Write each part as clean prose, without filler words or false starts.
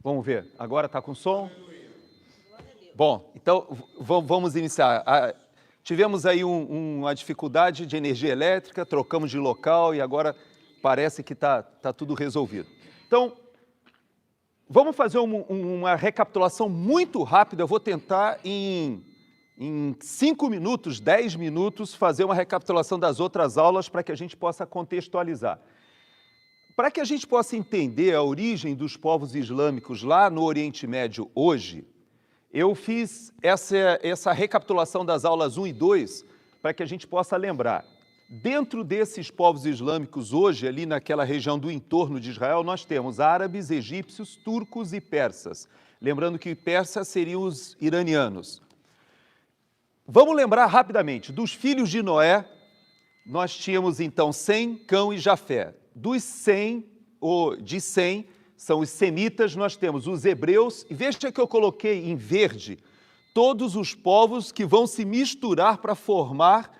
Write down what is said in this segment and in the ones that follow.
Vamos ver, agora está com som? Bom, então vamos iniciar. Tivemos aí uma dificuldade de energia elétrica, trocamos de local e agora parece que está tudo resolvido. Então, vamos fazer uma recapitulação muito rápida. Eu vou tentar em 5 minutos, 10 minutos, fazer uma recapitulação das outras aulas para que a gente possa contextualizar. Para que a gente possa entender a origem dos povos islâmicos lá no Oriente Médio hoje, eu fiz essa recapitulação das aulas 1 e 2 para que a gente possa lembrar. Dentro desses povos islâmicos hoje, ali naquela região do entorno de Israel, nós temos árabes, egípcios, turcos e persas. Lembrando que persas seriam os iranianos. Vamos lembrar rapidamente, dos filhos de Noé, nós tínhamos então Sem, Cão e Jafé. Dos Sem, ou de Sem, são os semitas, nós temos os hebreus, e veja que eu coloquei em verde todos os povos que vão se misturar para formar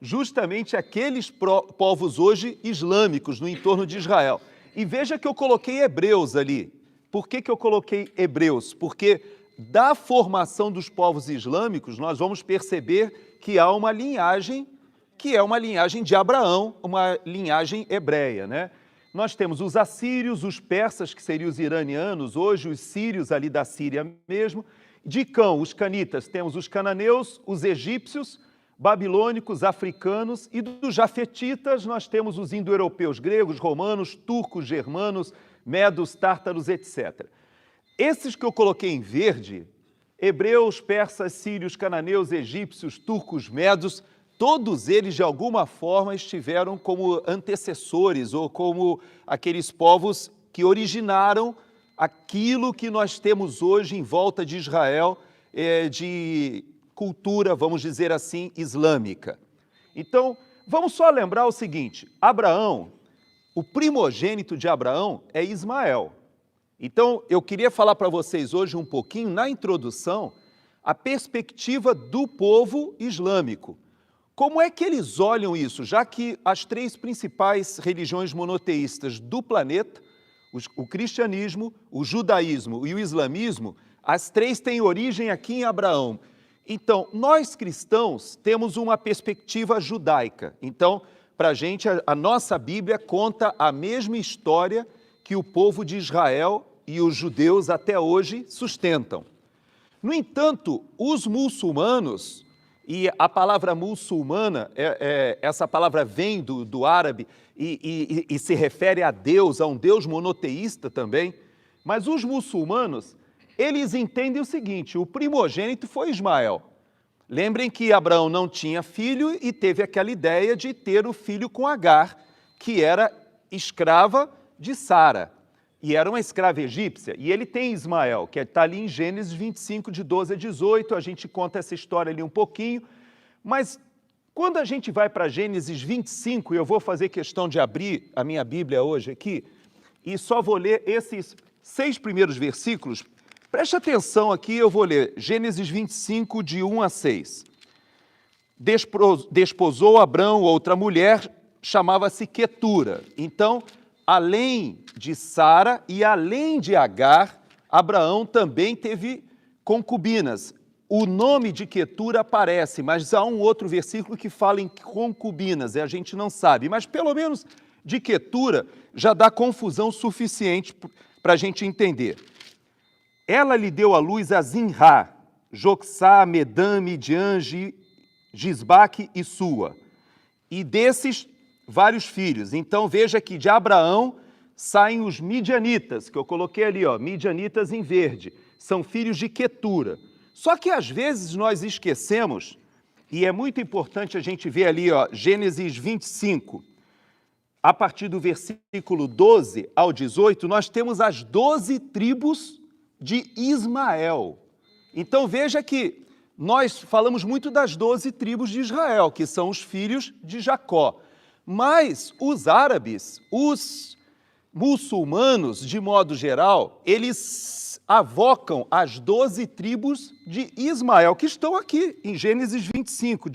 justamente aqueles povos hoje islâmicos no entorno de Israel. E veja que eu coloquei hebreus ali. Por que eu coloquei hebreus? Porque da formação dos povos islâmicos, nós vamos perceber que há uma linhagem, que é uma linhagem de Abraão, uma linhagem hebreia, né? Nós temos os assírios, os persas, que seriam os iranianos, hoje os sírios ali da Síria mesmo. De Cão, os canitas, temos os cananeus, os egípcios, babilônicos, africanos, e dos jafetitas nós temos os indo-europeus, gregos, romanos, turcos, germanos, medos, tártaros, etc. Esses que eu coloquei em verde, hebreus, persas, sírios, cananeus, egípcios, turcos, medos, todos eles, de alguma forma, estiveram como antecessores ou como aqueles povos que originaram aquilo que nós temos hoje em volta de Israel, de cultura, vamos dizer assim, islâmica. Então, vamos só lembrar o seguinte, Abraão, o primogênito de Abraão é Ismael. Então, eu queria falar para vocês hoje um pouquinho, na introdução, a perspectiva do povo islâmico. Como é que eles olham isso? Já que as 3 principais religiões monoteístas do planeta, o cristianismo, o judaísmo e o islamismo, as 3 têm origem aqui em Abraão. Então, nós cristãos temos uma perspectiva judaica. Então, para a gente, a nossa Bíblia conta a mesma história que o povo de Israel e os judeus até hoje sustentam. No entanto, os muçulmanos, e a palavra muçulmana, essa palavra vem do árabe e se refere a Deus, a um Deus monoteísta também, mas os muçulmanos, eles entendem o seguinte, o primogênito foi Ismael. Lembrem que Abraão não tinha filho e teve aquela ideia de ter o filho com Agar, que era escrava de Sara, e era uma escrava egípcia, e ele tem Ismael, que está ali em Gênesis 25, de 12 a 18, a gente conta essa história ali um pouquinho, mas quando a gente vai para Gênesis 25, eu vou fazer questão de abrir a minha Bíblia hoje aqui, e só vou ler esses 6 primeiros versículos. Preste atenção aqui, eu vou ler Gênesis 25, de 1 a 6. Desposou Abrão outra mulher, chamava-se Quetura. Então, além de Sara e além de Agar, Abraão também teve concubinas. O nome de Quetura aparece, mas há um outro versículo que fala em concubinas, e a gente não sabe. Mas pelo menos de Quetura já dá confusão suficiente para a gente entender. Ela lhe deu à luz a Zinrá, Joxá, Medã, Midian, Gisbaque e Sua. E desses, vários filhos. Então veja que de Abraão saem os midianitas, que eu coloquei ali, ó, midianitas em verde. São filhos de Quetura. Só que às vezes nós esquecemos, e é muito importante a gente ver ali, ó, Gênesis 25, a partir do versículo 12 ao 18, nós temos as 12 tribos de Ismael. Então veja que nós falamos muito das 12 tribos de Israel, que são os filhos de Jacó. Mas os árabes, os muçulmanos, de modo geral, eles avocam as 12 tribos de Ismael, que estão aqui em Gênesis 25,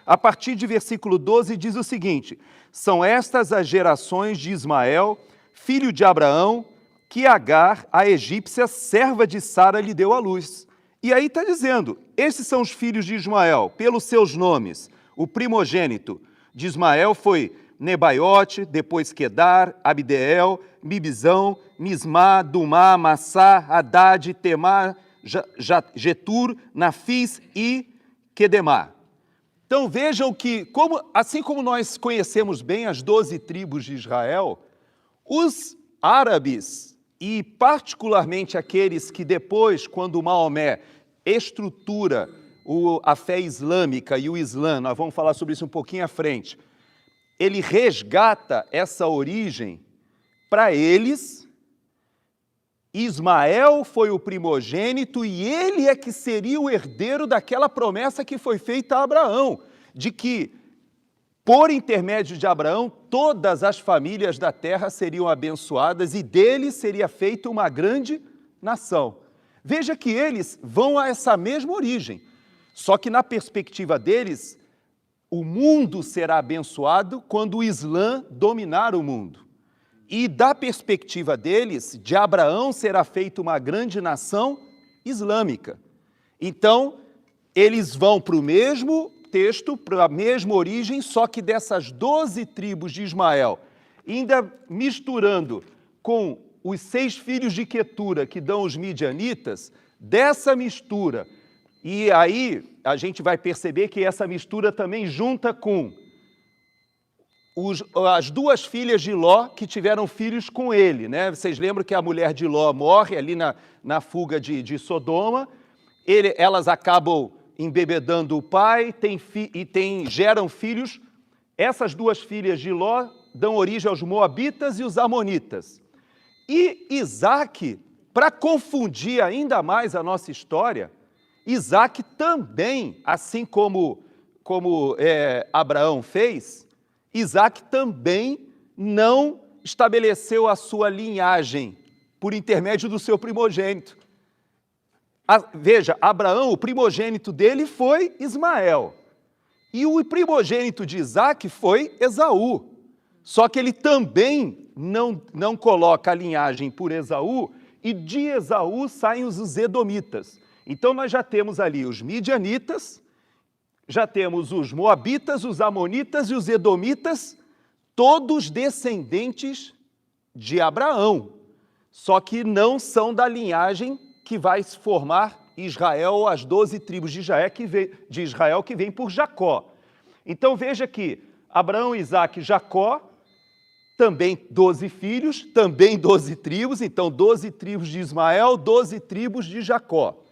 a partir de versículo 12, diz o seguinte: são estas as gerações de Ismael, filho de Abraão, que Agar, a egípcia, serva de Sara, lhe deu à luz. E aí está dizendo, esses são os filhos de Ismael, pelos seus nomes. O primogênito de Ismael foi Nebaiote, depois Quedar, Abdeel, Mibizão, Mismá, Dumá, Massá, Haddad, Temá, Getur, Nafis e Quedemá. Então vejam que, assim como nós conhecemos bem as 12 tribos de Israel, os árabes, e particularmente aqueles que depois, quando Maomé estrutura a fé islâmica e o Islã, nós vamos falar sobre isso um pouquinho à frente, ele resgata essa origem. Para eles, Ismael foi o primogênito e ele é que seria o herdeiro daquela promessa que foi feita a Abraão, de que, por intermédio de Abraão, todas as famílias da terra seriam abençoadas e dele seria feita uma grande nação. Veja que eles vão a essa mesma origem, só que na perspectiva deles, o mundo será abençoado quando o Islã dominar o mundo. E da perspectiva deles, de Abraão será feita uma grande nação islâmica. Então, eles vão para o mesmo texto, para a mesma origem, só que dessas 12 tribos de Ismael, ainda misturando com os 6 filhos de Quetura, que dão os midianitas, dessa mistura. E aí a gente vai perceber que essa mistura também junta com as 2 filhas de Ló que tiveram filhos com ele, né? Vocês lembram que a mulher de Ló morre ali na fuga de Sodoma, elas acabam embebedando o pai geram filhos. Essas 2 filhas de Ló dão origem aos moabitas e os amonitas. E Isaac, para confundir ainda mais a nossa história, Isaac também, assim como Abraão fez, Isaac também não estabeleceu a sua linhagem por intermédio do seu primogênito. Veja, Abraão, o primogênito dele foi Ismael. E o primogênito de Isaac foi Esaú. Só que ele também não coloca a linhagem por Esaú, e de Esaú saem os edomitas. Então nós já temos ali os midianitas, já temos os moabitas, os amonitas e os edomitas, todos descendentes de Abraão, só que não são da linhagem que vai se formar Israel, as 12 tribos de Israel que vêm por Jacó. Então veja que Abraão, Isaque e Jacó, também 12 filhos, também 12 tribos, então 12 tribos de Ismael, 12 tribos de Jacó.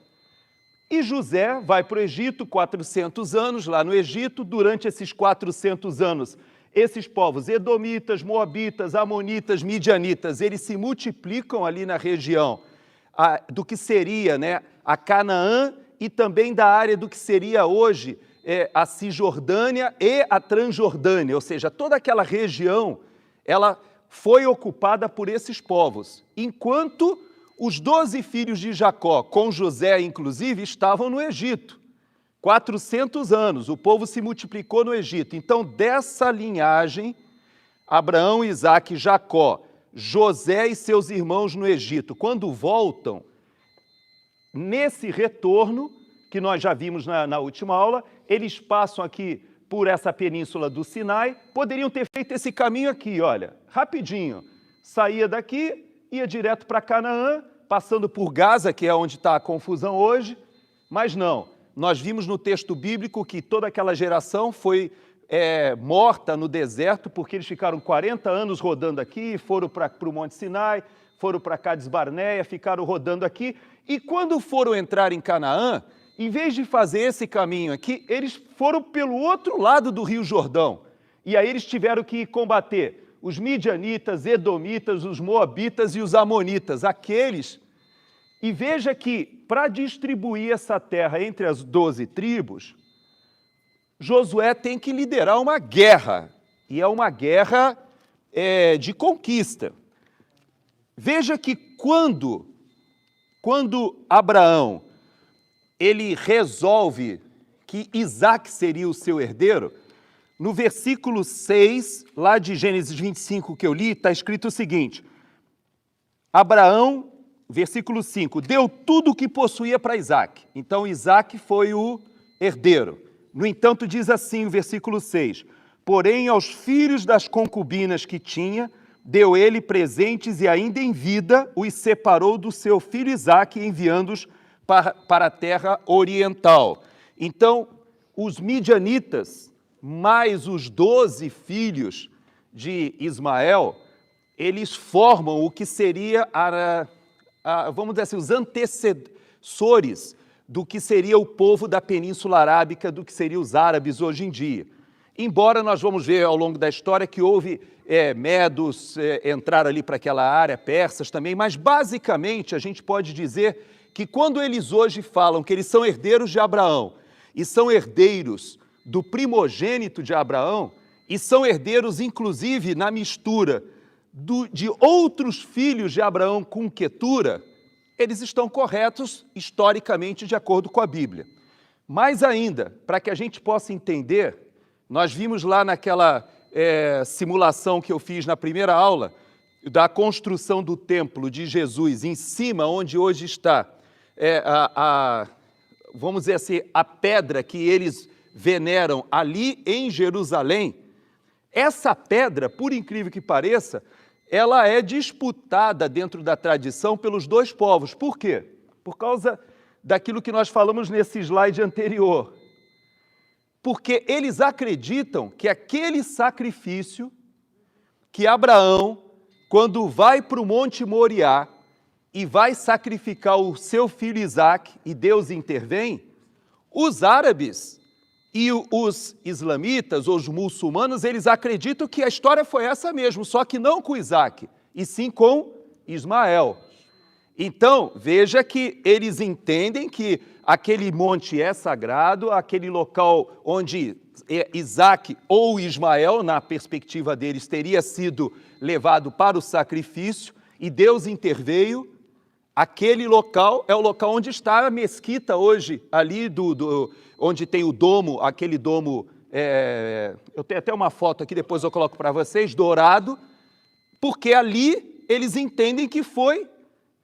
E José vai para o Egito, 400 anos lá no Egito. Durante esses 400 anos, esses povos, edomitas, moabitas, amonitas, midianitas, eles se multiplicam ali na região do que seria, né, a Canaã e também da área do que seria hoje a Cisjordânia e a Transjordânia, ou seja, toda aquela região, ela foi ocupada por esses povos, enquanto os 12 filhos de Jacó, com José inclusive, estavam no Egito. 400 anos, o povo se multiplicou no Egito. Então, dessa linhagem, Abraão, Isaque e Jacó, José e seus irmãos no Egito, quando voltam, nesse retorno, que nós já vimos na última aula, eles passam aqui por essa península do Sinai, poderiam ter feito esse caminho aqui, olha, rapidinho. Saía daqui, ia direto para Canaã, passando por Gaza, que é onde está a confusão hoje, mas não. Nós vimos no texto bíblico que toda aquela geração foi morta no deserto, porque eles ficaram 40 anos rodando aqui, foram para o Monte Sinai, foram para Cades Barneia, ficaram rodando aqui, e quando foram entrar em Canaã, em vez de fazer esse caminho aqui, eles foram pelo outro lado do Rio Jordão, e aí eles tiveram que combater os midianitas, edomitas, os moabitas e os amonitas, aqueles. E veja que, para distribuir essa terra entre as 12 tribos, Josué tem que liderar uma guerra, e é uma guerra de conquista. Veja que quando Abraão ele resolve que Isaque seria o seu herdeiro, no versículo 6, lá de Gênesis 25 que eu li, está escrito o seguinte: Abraão, versículo 5, deu tudo o que possuía para Isaac. Então, Isaac foi o herdeiro. No entanto, diz assim o versículo 6, porém, aos filhos das concubinas que tinha, deu ele presentes e ainda em vida os separou do seu filho Isaac, enviando-os para a terra oriental. Então, os midianitas, mais os 12 filhos de Ismael, eles formam o que seria, vamos dizer assim, os antecessores do que seria o povo da Península Arábica, do que seriam os árabes hoje em dia. Embora nós vamos ver ao longo da história que houve medos entrar ali para aquela área, persas também, mas basicamente a gente pode dizer que quando eles hoje falam que eles são herdeiros de Abraão e são herdeiros do primogênito de Abraão e são herdeiros inclusive na mistura de outros filhos de Abraão com Quetura, eles estão corretos historicamente de acordo com a Bíblia. Mais ainda, para que a gente possa entender, nós vimos lá naquela simulação que eu fiz na primeira aula, da construção do templo de Jesus em cima, onde hoje está, vamos dizer assim, a pedra que eles veneram ali em Jerusalém. Essa pedra, por incrível que pareça, ela é disputada dentro da tradição pelos dois povos. Por quê? Por causa daquilo que nós falamos nesse slide anterior. Porque eles acreditam que aquele sacrifício que Abraão, quando vai para o Monte Moriá e vai sacrificar o seu filho Isaac, e Deus intervém, os árabes e os islamitas, ou os muçulmanos, eles acreditam que a história foi essa mesmo, só que não com Isaac, e sim com Ismael. Então, veja que eles entendem que aquele monte é sagrado, aquele local onde Isaac ou Ismael, na perspectiva deles, teria sido levado para o sacrifício, e Deus interveio. Aquele local é o local onde está a mesquita hoje, ali onde tem o domo, aquele domo, eu tenho até uma foto aqui, depois eu coloco para vocês, dourado, porque ali eles entendem que foi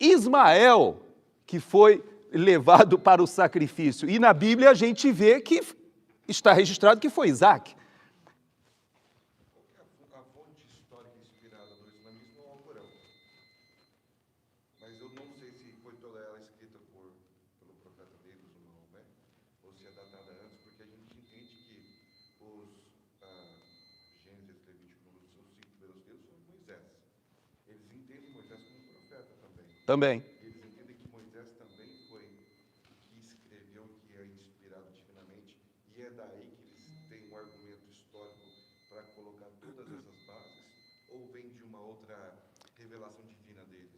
Ismael que foi levado para o sacrifício. E na Bíblia a gente vê que está registrado que foi Isaac. A fonte histórica inspirada no islamismo é o Alcorão. Mas eu não sei se foi toda ela escrita pelo profeta deles, o Maomé, ou se é datada antes, porque a gente entende que os Gênesis, Levítico, Número, os 5 primeiros livros são Moisés. Eles entendem Moisés como profeta também. Também. Eles entendem que Moisés também foi que escreveu, que é inspirado divinamente, e é daí que eles têm um argumento histórico para colocar todas essas bases, ou vem de uma outra revelação divina deles?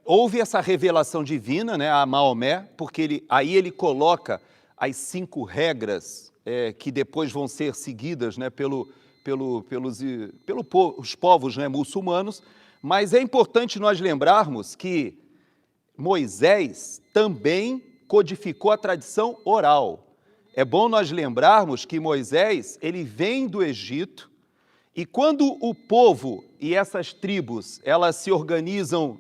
Houve essa revelação divina, né, a Maomé, porque aí ele coloca as 5 regras que depois vão ser seguidas, né, pelos povos, né, muçulmanos, mas é importante nós lembrarmos que Moisés também codificou a tradição oral. É bom nós lembrarmos que Moisés, ele vem do Egito, e quando o povo e essas tribos, elas se organizam,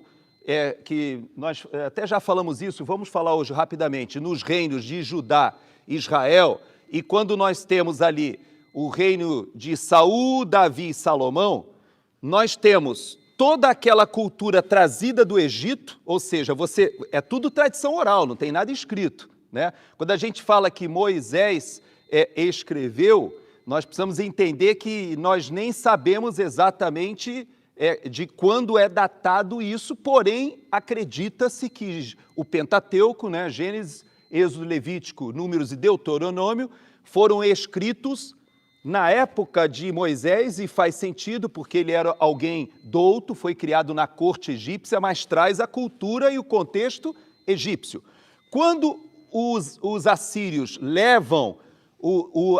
que nós até já falamos isso, vamos falar hoje rapidamente, nos reinos de Judá e Israel, e quando nós temos ali o reino de Saul, Davi e Salomão, nós temos toda aquela cultura trazida do Egito, ou seja, é tudo tradição oral, não tem nada escrito, né? Quando a gente fala que Moisés escreveu, nós precisamos entender que nós nem sabemos exatamente de quando é datado isso, porém acredita-se que o Pentateuco, né, Gênesis, Êxodo, Levítico, Números e Deuteronômio, foram escritos na época de Moisés, e faz sentido, porque ele era alguém douto, foi criado na corte egípcia, mas traz a cultura e o contexto egípcio. Quando os assírios levam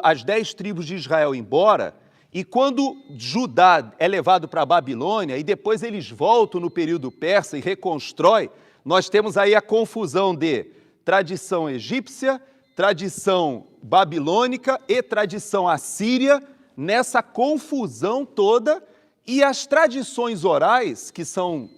as 10 tribos de Israel embora, e quando Judá é levado para a Babilônia, e depois eles voltam no período persa e reconstrói, nós temos aí a confusão de tradição egípcia, tradição babilônica e tradição assíria, nessa confusão toda, e as tradições orais, que são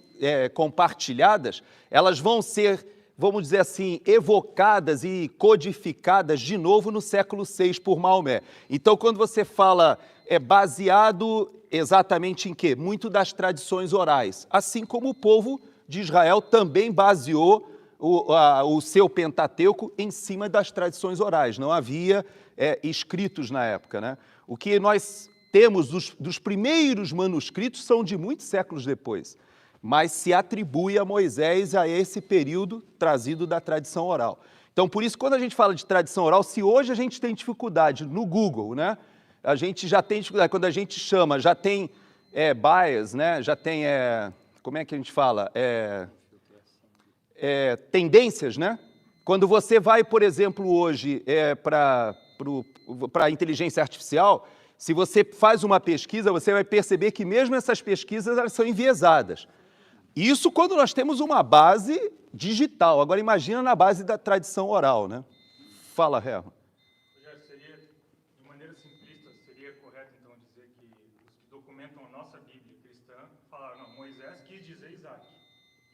compartilhadas, elas vão ser, vamos dizer assim, evocadas e codificadas de novo no século VI por Maomé. Então, quando você fala baseado exatamente em quê? Muito das tradições orais, assim como o povo de Israel também baseou o seu Pentateuco em cima das tradições orais. Não havia escritos na época, né? O que nós temos dos primeiros manuscritos são de muitos séculos depois, mas se atribui a Moisés a esse período trazido da tradição oral. Então, por isso, quando a gente fala de tradição oral, se hoje a gente tem dificuldade no Google, né? A gente já tem dificuldade, quando a gente chama, já tem bias, né? Já tem, como é que a gente fala? Tendências, né? Quando você vai, por exemplo, hoje para a inteligência artificial, se você faz uma pesquisa, você vai perceber que mesmo essas pesquisas elas são enviesadas. Isso quando nós temos uma base digital. Agora imagina na base da tradição oral, né? Fala, Herman. Seria, de maneira simplista, seria correto então dizer que os que documentam a nossa Bíblia cristã falaram, não, Moisés quis dizer Isaac.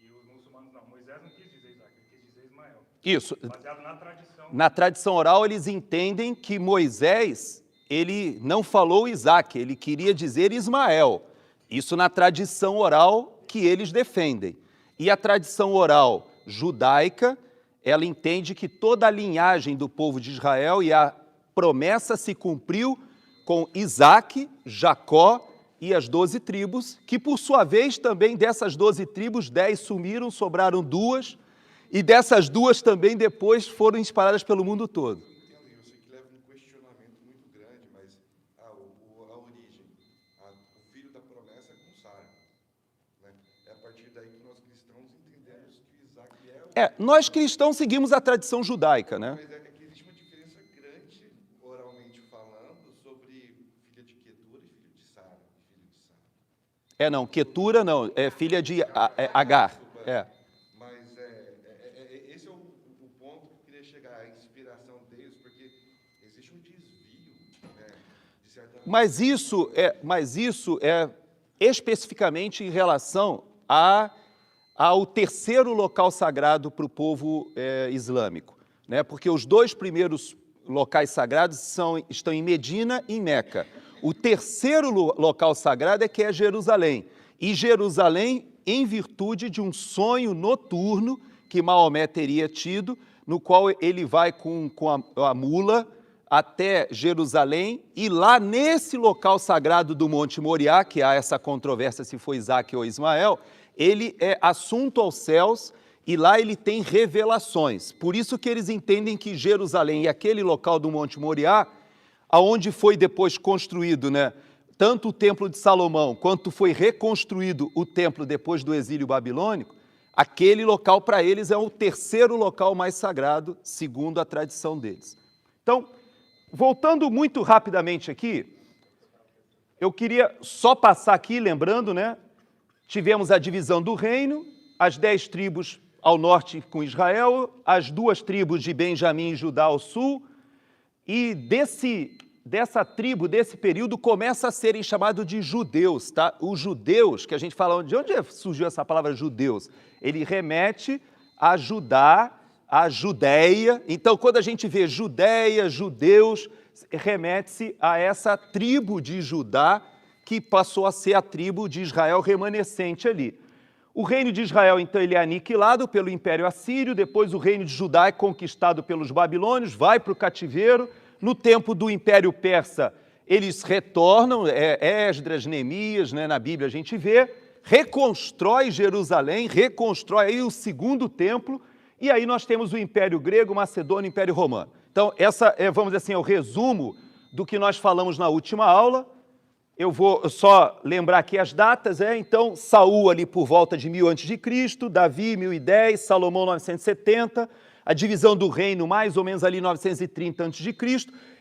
E os muçulmanos não, Moisés não quis dizer Isaac, ele quis dizer Ismael. Isso. Baseado na tradição. Na tradição oral, eles entendem que Moisés, ele não falou Isaac, ele queria dizer Ismael. Isso na tradição oral que eles defendem. E a tradição oral judaica, ela entende que toda a linhagem do povo de Israel e a promessa se cumpriu com Isaac, Jacó e as 12 tribos, que por sua vez também dessas 12 tribos, 10 sumiram, sobraram 2, e dessas 2 também depois foram espalhadas pelo mundo todo. Entendo, eu sei que leva um questionamento muito grande, mas a origem, o filho da promessa é com Sara, né? É a partir daí que nós cristãos entendemos que Isaac nós cristãos seguimos a tradição judaica, né? Mas que existe uma diferença grande, oralmente falando, sobre filha de Quetura e filho de Sara, Não, Quetura não, é filha de Agar. Mas esse é o ponto que eu queria chegar, a inspiração deles, porque existe um desvio, né, de certa forma. Mas isso é especificamente em relação ao terceiro local sagrado para o povo islâmico, né? Porque os 2 primeiros locais sagrados estão em Medina e em Meca. O terceiro local sagrado é Jerusalém. E Jerusalém, em virtude de um sonho noturno que Maomé teria tido, no qual ele vai com a mula até Jerusalém, e lá nesse local sagrado do Monte Moriá, que há essa controvérsia se foi Isaac ou Ismael, ele é assunto aos céus e lá ele tem revelações. Por isso que eles entendem que Jerusalém e aquele local do Monte Moriá, aonde foi depois construído, né, tanto o Templo de Salomão, quanto foi reconstruído o templo depois do exílio babilônico, aquele local para eles é o terceiro local mais sagrado, segundo a tradição deles. Então, voltando muito rapidamente aqui, eu queria só passar aqui, lembrando, né, tivemos a divisão do reino, as 10 tribos ao norte com Israel, as 2 tribos de Benjamim e Judá ao sul, e dessa tribo, desse período, começa a serem chamados de judeus, tá? Os judeus, que a gente fala, de onde surgiu essa palavra judeus? Ele remete a Judá, a Judéia. Então, quando a gente vê Judéia, judeus, remete-se a essa tribo de Judá, que passou a ser a tribo de Israel remanescente ali. O reino de Israel, então, ele é aniquilado pelo Império Assírio, depois o reino de Judá é conquistado pelos babilônios, vai para o cativeiro. No tempo do Império Persa, eles retornam, Esdras, Neemias, né, na Bíblia a gente vê, reconstrói Jerusalém, reconstrói aí o segundo templo, e aí nós temos o Império Grego, Macedônio, Império Romano. Então, essa vamos dizer assim, é o resumo do que nós falamos na última aula. Eu vou só lembrar aqui as datas, então, Saul ali por volta de 1000 a.C., Davi 1010, Salomão 970, a divisão do reino mais ou menos ali 930 a.C.,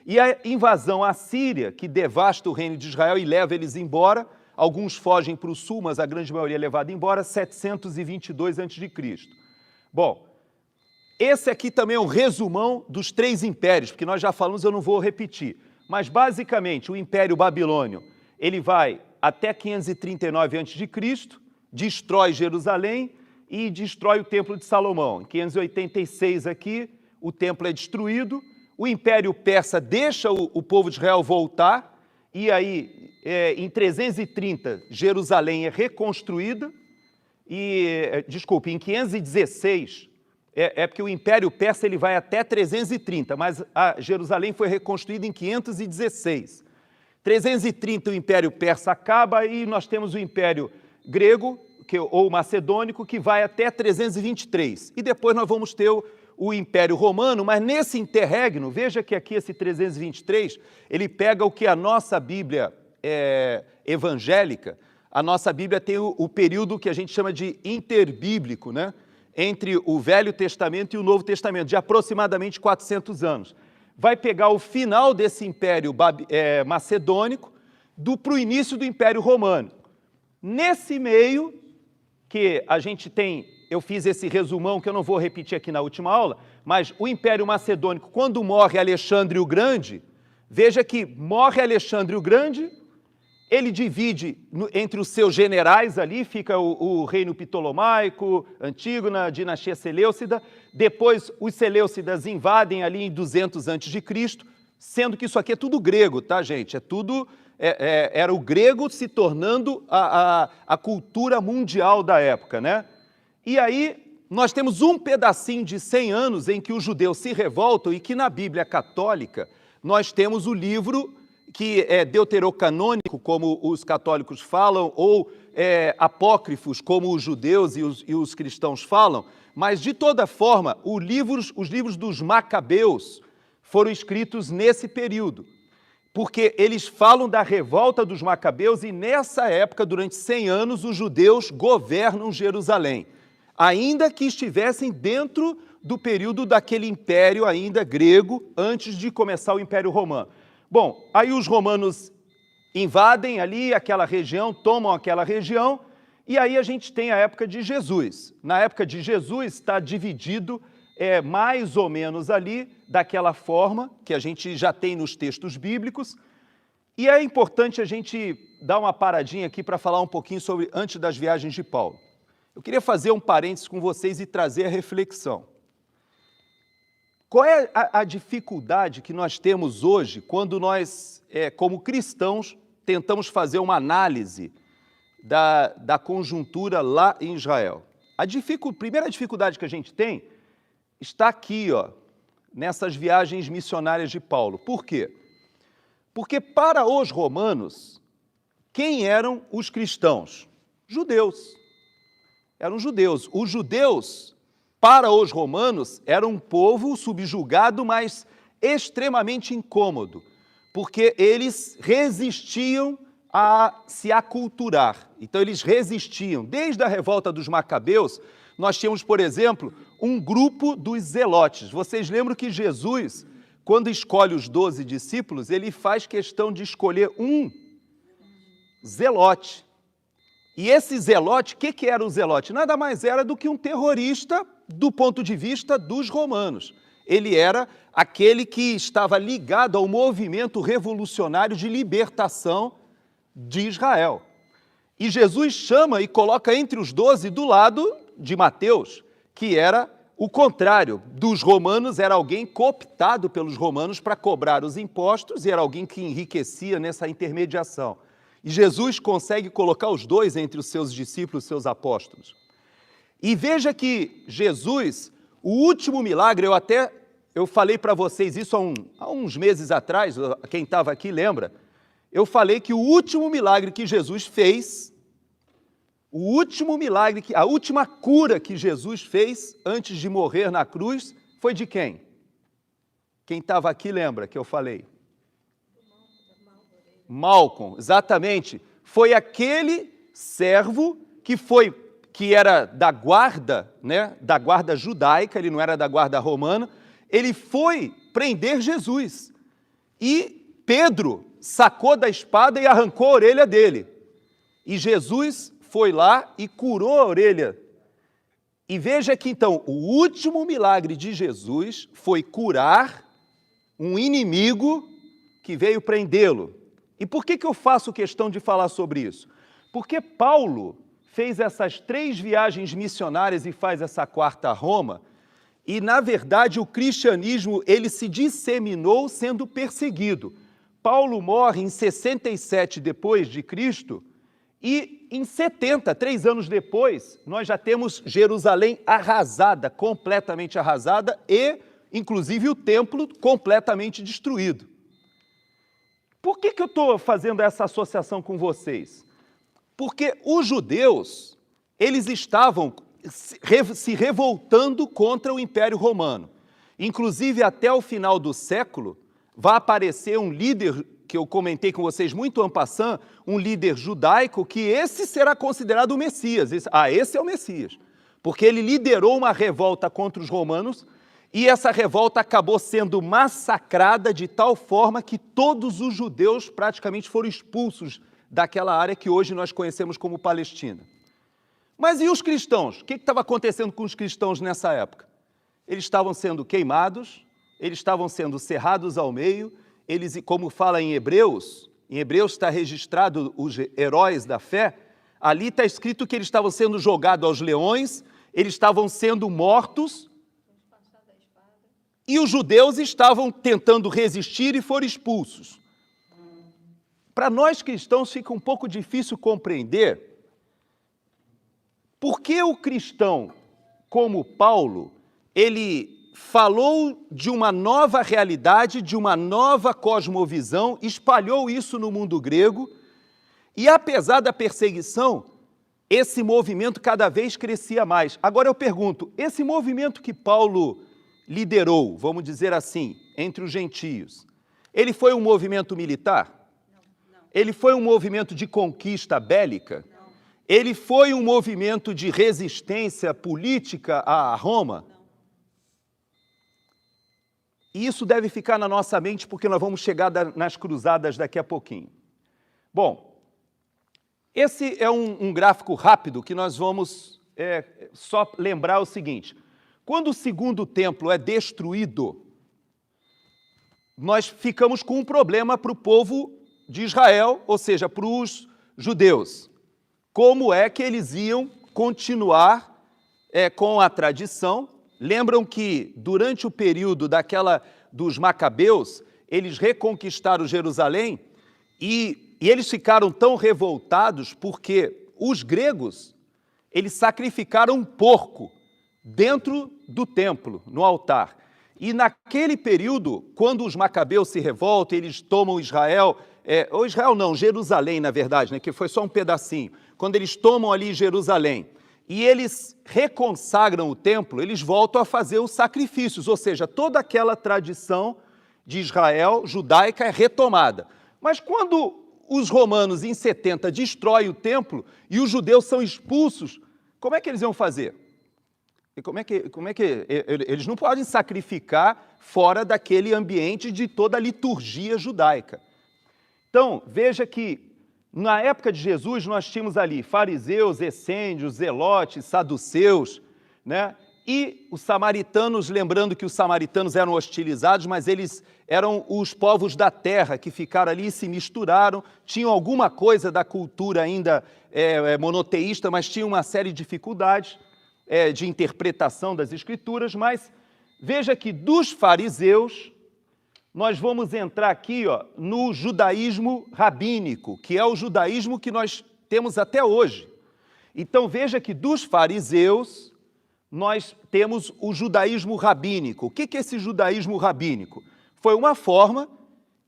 e a invasão assíria, que devasta o reino de Israel e leva eles embora. Alguns fogem para o sul, mas a grande maioria é levada embora, 722 a.C. Bom, esse aqui também é um resumão dos 3 impérios, porque nós já falamos, eu não vou repetir. Mas, basicamente, o Império Babilônio, ele vai até 539 a.C., destrói Jerusalém e destrói o Templo de Salomão. Em 586 aqui, o templo é destruído, o Império Persa deixa o povo de Israel voltar, e aí, em 330, Jerusalém é reconstruída, em 516, porque o Império Persa ele vai até 330, mas a Jerusalém foi reconstruída em 516. 330 o Império Persa acaba e nós temos o Império Grego, ou Macedônico, que vai até 323. E depois nós vamos ter o Império Romano, mas nesse interregno, veja que aqui esse 323, ele pega o que a nossa Bíblia evangélica, a nossa Bíblia tem o período que a gente chama de interbíblico, né? Entre o Velho Testamento e o Novo Testamento, de aproximadamente 400 anos. Vai pegar o final desse Império Macedônico para o início do Império Romano. Nesse meio, que a gente tem, eu fiz esse resumão que eu não vou repetir aqui na última aula, mas o Império Macedônico, quando morre Alexandre o Grande, veja que morre Alexandre o Grande, ele divide entre os seus generais ali, fica o reino Ptolomaico, Antígona, dinastia Seleucida, depois os Seleucidas invadem ali em 200 a.C., sendo que isso aqui é tudo grego, tá, gente? Era o grego se tornando a cultura mundial da época, né? E aí nós temos um pedacinho de 100 anos em que os judeus se revoltam e que na Bíblia católica nós temos o livro que é deuterocanônico, como os católicos falam, ou apócrifos, como os judeus e os cristãos falam, mas de toda forma os livros dos Macabeus foram escritos nesse período, porque eles falam da revolta dos Macabeus e nessa época, durante 100 anos, os judeus governam Jerusalém, ainda que estivessem dentro do período daquele império ainda grego, antes de começar o Império Romano. Bom, aí os romanos invadem ali aquela região, tomam aquela região, e aí a gente tem a época de Jesus. Na época de Jesus está dividido mais ou menos ali, daquela forma que a gente já tem nos textos bíblicos, e é importante a gente dar uma paradinha aqui para falar um pouquinho sobre antes das viagens de Paulo. Eu queria fazer um parênteses com vocês e trazer a reflexão. Qual é a dificuldade que nós temos hoje quando nós, como cristãos, tentamos fazer uma análise da conjuntura lá em Israel? A primeira dificuldade que a gente tem está aqui, ó, nessas viagens missionárias de Paulo. Por quê? Porque para os romanos, quem eram os cristãos? Judeus. Eram judeus. Os judeus, para os romanos, era um povo subjugado, mas extremamente incômodo, porque eles resistiam a se aculturar. Então, eles resistiam. Desde a revolta dos Macabeus, nós tínhamos, por exemplo, um grupo dos zelotes. Vocês lembram que Jesus, quando escolhe os 12 discípulos, ele faz questão de escolher um zelote. E esse zelote, o que era o zelote? Nada mais era do que um terrorista do ponto de vista dos romanos. Ele era aquele que estava ligado ao movimento revolucionário de libertação de Israel. E Jesus chama e coloca entre os 12 do lado de Mateus, que era o contrário dos romanos, era alguém cooptado pelos romanos para cobrar os impostos e era alguém que enriquecia nessa intermediação. E Jesus consegue colocar os dois entre os seus discípulos, os seus apóstolos. E veja que Jesus, o último milagre, eu falei para vocês isso há uns meses atrás, quem estava aqui lembra, eu falei que o último milagre que Jesus fez, a última cura que Jesus fez antes de morrer na cruz, foi de quem? Quem estava aqui lembra que eu falei? Malcom, exatamente. Foi aquele servo que era da guarda, né, da guarda judaica, ele não era da guarda romana, ele foi prender Jesus. E Pedro sacou da espada e arrancou a orelha dele. E Jesus foi lá e curou a orelha. E veja que então, o último milagre de Jesus foi curar um inimigo que veio prendê-lo. E por que eu faço questão de falar sobre isso? Porque Paulo fez essas 3 viagens missionárias e faz essa 4ª a Roma, e, na verdade, o cristianismo ele se disseminou sendo perseguido. Paulo morre em 67 depois de Cristo, e em 70, 3 anos depois, nós já temos Jerusalém arrasada, completamente arrasada, e, inclusive, o templo completamente destruído. Por que eu estou fazendo essa associação com vocês? Porque os judeus, eles estavam se revoltando contra o Império Romano. Inclusive, até o final do século, vai aparecer um líder, que eu comentei com vocês muito en passant, um líder judaico, que esse será considerado o Messias. Esse é o Messias. Porque ele liderou uma revolta contra os romanos, e essa revolta acabou sendo massacrada de tal forma que todos os judeus praticamente foram expulsos daquela área que hoje nós conhecemos como Palestina. Mas e os cristãos? O que estava acontecendo com os cristãos nessa época? Eles estavam sendo queimados, eles estavam sendo cerrados ao meio, eles, como fala em Hebreus está registrado os heróis da fé, ali está escrito que eles estavam sendo jogados aos leões, eles estavam sendo mortos, e os judeus estavam tentando resistir e foram expulsos. Para nós cristãos fica um pouco difícil compreender por que o cristão, como Paulo, ele falou de uma nova realidade, de uma nova cosmovisão, espalhou isso no mundo grego, e apesar da perseguição, esse movimento cada vez crescia mais. Agora eu pergunto, esse movimento que Paulo liderou, vamos dizer assim, entre os gentios, ele foi um movimento militar? Ele foi um movimento de conquista bélica? Ele foi um movimento de resistência política a Roma? E isso deve ficar na nossa mente, porque nós vamos chegar nas cruzadas daqui a pouquinho. Bom, esse é um gráfico rápido que nós vamos só lembrar o seguinte. Quando o segundo templo é destruído, nós ficamos com um problema para o povo de Israel, ou seja, para os judeus. Como é que eles iam continuar com a tradição? Lembram que durante o período dos Macabeus, eles reconquistaram Jerusalém e eles ficaram tão revoltados porque os gregos, eles sacrificaram um porco dentro do templo, no altar. E naquele período, quando os Macabeus se revoltam, eles tomam Israel, Jerusalém, na verdade, né, que foi só um pedacinho. Quando eles tomam ali Jerusalém e eles reconsagram o templo, eles voltam a fazer os sacrifícios, ou seja, toda aquela tradição de Israel judaica é retomada. Mas quando os romanos, em 70, destroem o templo e os judeus são expulsos, como é que eles iam fazer? E como é que eles não podem sacrificar fora daquele ambiente de toda a liturgia judaica. Então, veja que na época de Jesus nós tínhamos ali fariseus, essênios, zelotes, saduceus, né? E os samaritanos, lembrando que os samaritanos eram hostilizados, mas eles eram os povos da terra que ficaram ali e se misturaram, tinham alguma coisa da cultura ainda monoteísta, mas tinham uma série de dificuldades de interpretação das escrituras, mas veja que dos fariseus, nós vamos entrar aqui no judaísmo rabínico, que é o judaísmo que nós temos até hoje. Então veja que dos fariseus, nós temos o judaísmo rabínico. O que é esse judaísmo rabínico? Foi uma forma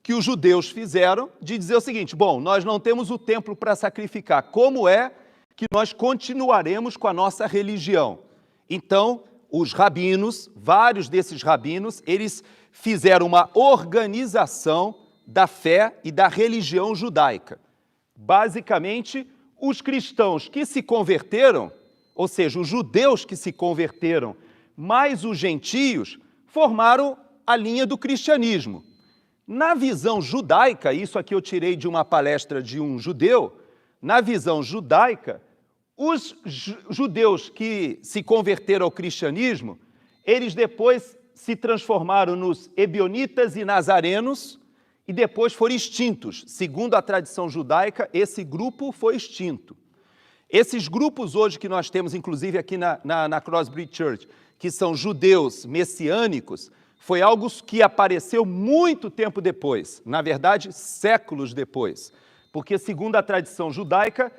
que os judeus fizeram de dizer o seguinte, bom, nós não temos o templo para sacrificar, como é que nós continuaremos com a nossa religião? Então, os rabinos, vários desses rabinos, eles fizeram uma organização da fé e da religião judaica. Basicamente, os cristãos que se converteram, ou seja, os judeus que se converteram, mais os gentios, formaram a linha do cristianismo. Na visão judaica, isso aqui eu tirei de uma palestra de um judeu, na visão judaica, os judeus que se converteram ao cristianismo, eles depois se transformaram nos ebionitas e nazarenos e depois foram extintos. Segundo a tradição judaica, esse grupo foi extinto. Esses grupos hoje que nós temos, inclusive aqui na Crossbridge Church, que são judeus messiânicos, foi algo que apareceu muito tempo depois, na verdade, séculos depois. Porque, segundo a tradição judaica,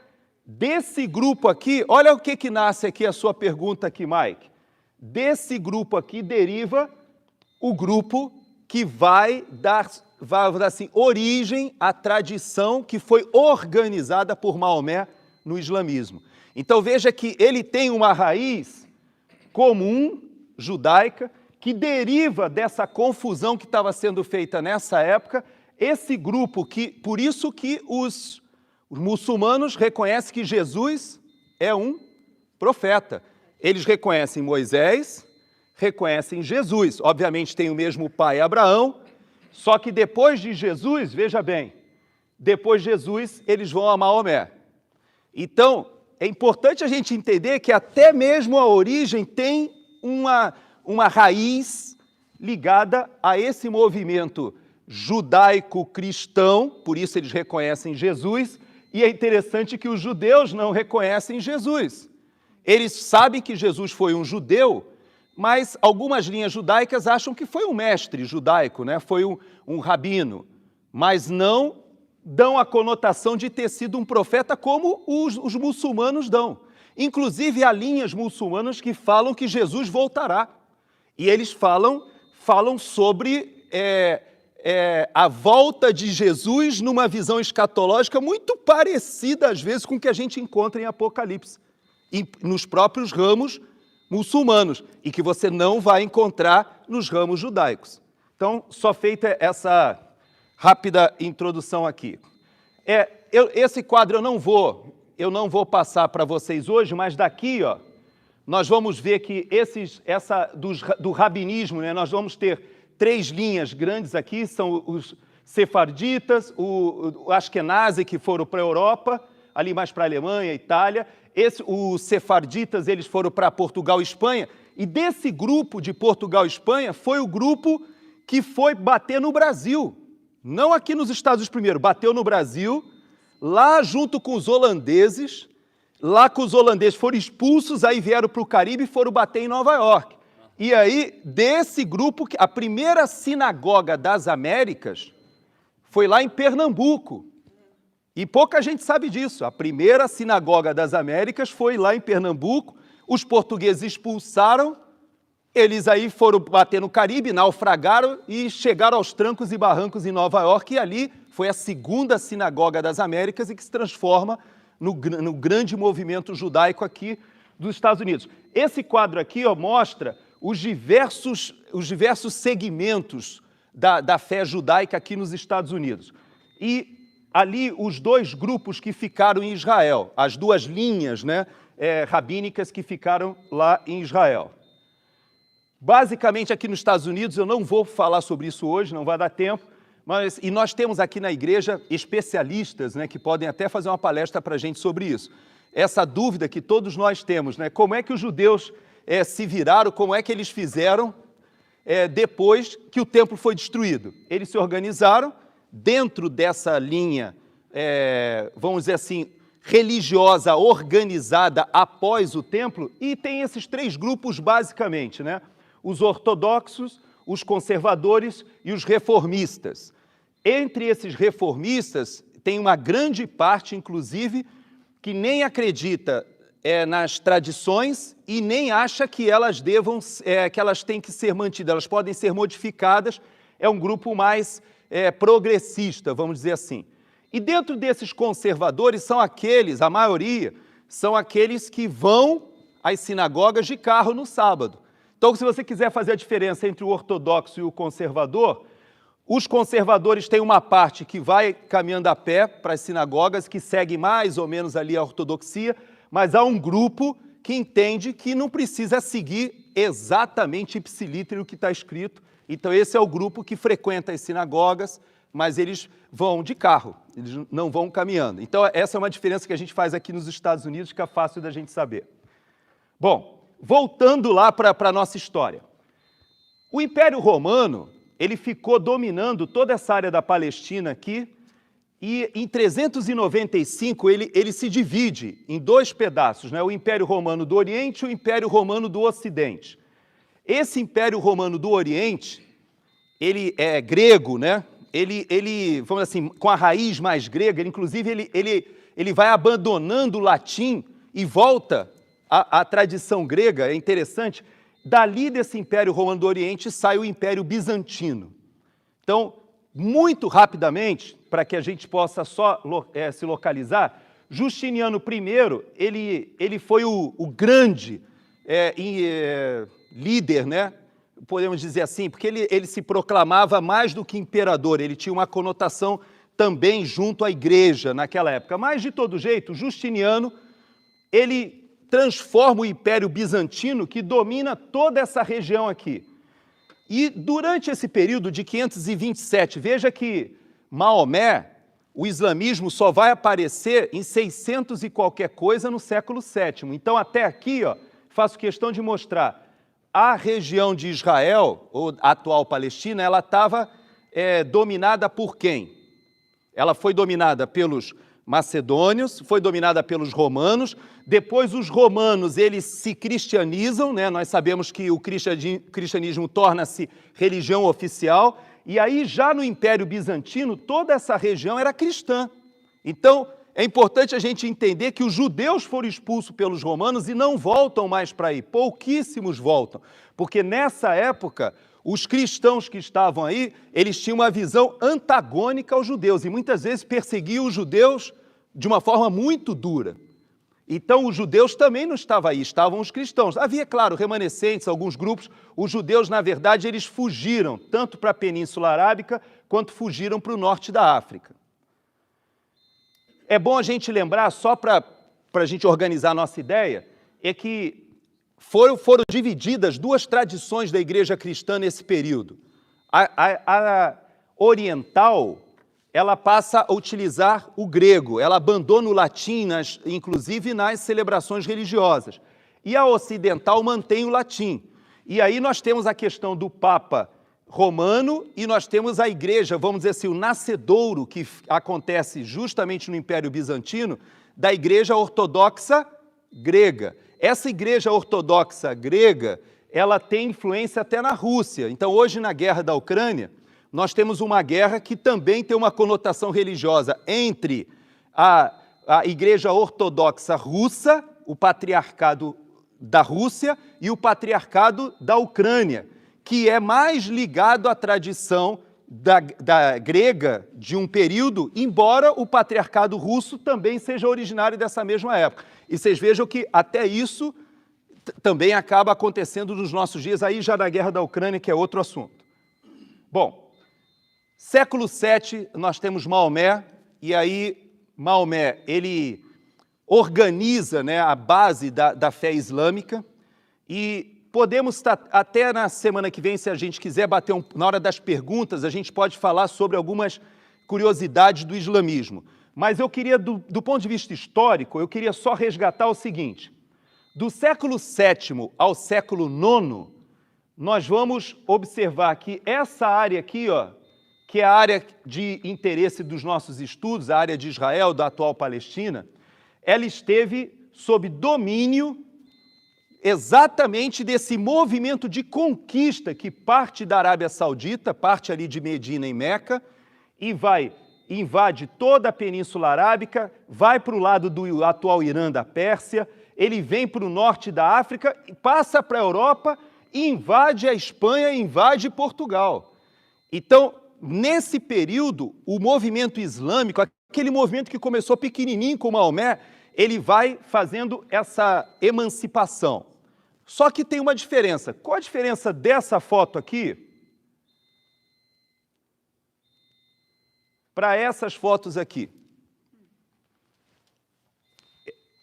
desse grupo aqui, olha o que nasce aqui a sua pergunta aqui, Mike. Desse grupo aqui deriva o grupo que vai dar assim, origem à tradição que foi organizada por Maomé no islamismo. Então veja que ele tem uma raiz comum, judaica, que deriva dessa confusão que estava sendo feita nessa época, esse grupo que, por isso que os muçulmanos reconhecem que Jesus é um profeta. Eles reconhecem Moisés, reconhecem Jesus. Obviamente tem o mesmo pai Abraão, só que depois de Jesus, veja bem, depois de Jesus eles vão a Maomé. Então, é importante a gente entender que até mesmo a origem tem uma raiz ligada a esse movimento judaico-cristão, por isso eles reconhecem Jesus, e é interessante que os judeus não reconhecem Jesus. Eles sabem que Jesus foi um judeu, mas algumas linhas judaicas acham que foi um mestre judaico, né? Foi um rabino, mas não dão a conotação de ter sido um profeta como os muçulmanos dão. Inclusive, há linhas muçulmanas que falam que Jesus voltará. E eles falam sobre a volta de Jesus numa visão escatológica muito parecida, às vezes, com o que a gente encontra em Apocalipse, e nos próprios ramos muçulmanos, e que você não vai encontrar nos ramos judaicos. Então, só feita essa rápida introdução aqui. Esse quadro eu não vou passar para vocês hoje, mas daqui, ó, nós vamos ver que do rabinismo, né, nós vamos ter 3 linhas grandes aqui, são os sefarditas, o Ashkenazi, que foram para a Europa, ali mais para a Alemanha, Itália. Os sefarditas, eles foram para Portugal e Espanha, e desse grupo de Portugal e Espanha foi o grupo que foi bater no Brasil. Não aqui nos Estados Unidos primeiro, bateu no Brasil, lá junto com os holandeses, lá que os holandeses foram expulsos, aí vieram para o Caribe e foram bater em Nova York. E aí, desse grupo, a primeira sinagoga das Américas foi lá em Pernambuco. E pouca gente sabe disso. A primeira sinagoga das Américas foi lá em Pernambuco, os portugueses expulsaram, eles aí foram bater no Caribe, naufragaram e chegaram aos trancos e barrancos em Nova York, e ali foi a segunda sinagoga das Américas e que se transforma no grande movimento judaico aqui dos Estados Unidos. Esse quadro aqui, ó, mostra os diversos segmentos da fé judaica aqui nos Estados Unidos. E ali os 2 grupos que ficaram em Israel, as 2 linhas, né, rabínicas que ficaram lá em Israel. Basicamente, aqui nos Estados Unidos, eu não vou falar sobre isso hoje, não vai dar tempo, e nós temos aqui na igreja especialistas, né, que podem até fazer uma palestra para a gente sobre isso. Essa dúvida que todos nós temos, né, como é que os judeus se viraram, como é que eles fizeram depois que o templo foi destruído. Eles se organizaram dentro dessa linha, vamos dizer assim, religiosa organizada após o templo, e tem esses 3 grupos basicamente, né? Os ortodoxos, os conservadores e os reformistas. Entre esses reformistas, tem uma grande parte, inclusive, que nem acredita nas tradições e nem acha que elas têm que ser mantidas, elas podem ser modificadas. É um grupo mais progressista, vamos dizer assim. E dentro desses conservadores a maioria, são aqueles que vão às sinagogas de carro no sábado. Então, se você quiser fazer a diferença entre o ortodoxo e o conservador, os conservadores têm uma parte que vai caminhando a pé para as sinagogas, que segue mais ou menos ali a ortodoxia, mas há um grupo que entende que não precisa seguir exatamente ipsilítere o que está escrito. Então, esse é o grupo que frequenta as sinagogas, mas eles vão de carro, eles não vão caminhando. Então, essa é uma diferença que a gente faz aqui nos Estados Unidos, que é fácil da gente saber. Bom, voltando lá para a nossa história. O Império Romano, ele ficou dominando toda essa área da Palestina aqui, E em 395 ele se divide em dois pedaços, né? O Império Romano do Oriente e o Império Romano do Ocidente. Esse Império Romano do Oriente, ele é grego, né? Ele, vamos dizer assim, com a raiz mais grega, inclusive ele vai abandonando o latim e volta à tradição grega. É interessante. Dali desse Império Romano do Oriente sai o Império Bizantino. Então, muito rapidamente, para que a gente possa só se localizar, Justiniano I, ele foi o grande líder, né? Podemos dizer assim, porque ele se proclamava mais do que imperador, ele tinha uma conotação também junto à igreja naquela época. Mas, de todo jeito, Justiniano, ele transforma o Império Bizantino, que domina toda essa região aqui. E durante esse período de 527, veja que Maomé, o islamismo só vai aparecer em 600 e qualquer coisa no século VII. Então, até aqui, ó, faço questão de mostrar, a região de Israel, ou a atual Palestina, ela estava dominada por quem? Ela foi dominada pelos macedônios, foi dominada pelos romanos, depois os romanos, eles se cristianizam, né? Nós sabemos que o cristianismo torna-se religião oficial, e aí já no Império Bizantino, toda essa região era cristã. Então, é importante a gente entender que os judeus foram expulsos pelos romanos e não voltam mais para aí, pouquíssimos voltam, porque nessa época, os cristãos que estavam aí, eles tinham uma visão antagônica aos judeus e muitas vezes perseguiam os judeus de uma forma muito dura. Então, os judeus também não estavam aí, estavam os cristãos. Havia, claro, remanescentes, alguns grupos. Os judeus, na verdade, eles fugiram, tanto para a Península Arábica, quanto fugiram para o norte da África. É bom a gente lembrar, só para a gente organizar a nossa ideia, é que foram divididas duas tradições da igreja cristã nesse período. A oriental, ela passa a utilizar o grego, ela abandona o latim, inclusive nas celebrações religiosas. E a ocidental mantém o latim. E aí nós temos a questão do Papa romano e nós temos a igreja, vamos dizer assim, o nascedouro, que acontece justamente no Império Bizantino, da igreja ortodoxa grega. Essa igreja ortodoxa grega, ela tem influência até na Rússia. Então, hoje, na guerra da Ucrânia, nós temos uma guerra que também tem uma conotação religiosa entre a igreja ortodoxa russa, o patriarcado da Rússia, e o patriarcado da Ucrânia, que é mais ligado à tradição da grega de um período, embora o patriarcado russo também seja originário dessa mesma época. E vocês vejam que até isso também acaba acontecendo nos nossos dias, aí já na guerra da Ucrânia, que é outro assunto. Bom, século VII, nós temos Maomé, e aí Maomé, ele organiza, né, a base da fé islâmica, e podemos, até na semana que vem, se a gente quiser bater na hora das perguntas, a gente pode falar sobre algumas curiosidades do islamismo. Mas eu queria, do ponto de vista histórico, eu queria só resgatar o seguinte. Do século VII ao século IX, nós vamos observar que essa área aqui, ó, que é a área de interesse dos nossos estudos, a área de Israel, da atual Palestina, ela esteve sob domínio exatamente desse movimento de conquista que parte da Arábia Saudita, parte ali de Medina e Meca, e invade toda a Península Arábica, vai para o lado do atual Irã, da Pérsia, ele vem para o norte da África, passa para a Europa e invade a Espanha, invade Portugal. Então, nesse período, o movimento islâmico, aquele movimento que começou pequenininho com Maomé, ele vai fazendo essa emancipação. Só que tem uma diferença. Qual a diferença dessa foto aqui para essas fotos aqui?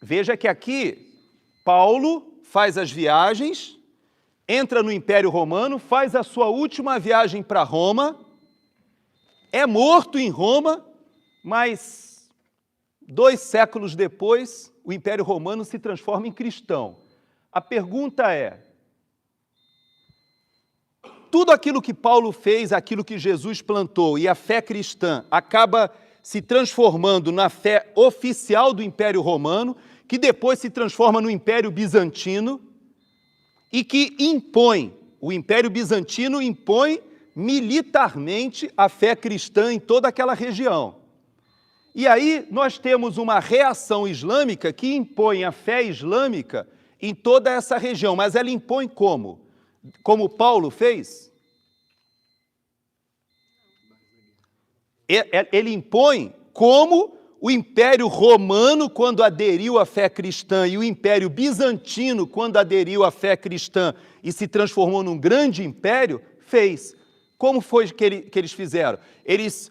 Veja que aqui Paulo faz as viagens, entra no Império Romano, faz a sua última viagem para Roma, é morto em Roma, mas 2 séculos depois, o Império Romano se transforma em cristão. A pergunta é, tudo aquilo que Paulo fez, aquilo que Jesus plantou e a fé cristã acaba se transformando na fé oficial do Império Romano, que depois se transforma no Império Bizantino e que impõe, o Império Bizantino impõe militarmente a fé cristã em toda aquela região. E aí nós temos uma reação islâmica que impõe a fé islâmica em toda essa região, mas ela impõe como? Como Paulo fez? Ele impõe como o Império Romano, quando aderiu à fé cristã, e o Império Bizantino, quando aderiu à fé cristã e se transformou num grande império, fez. Como foi que eles fizeram? Eles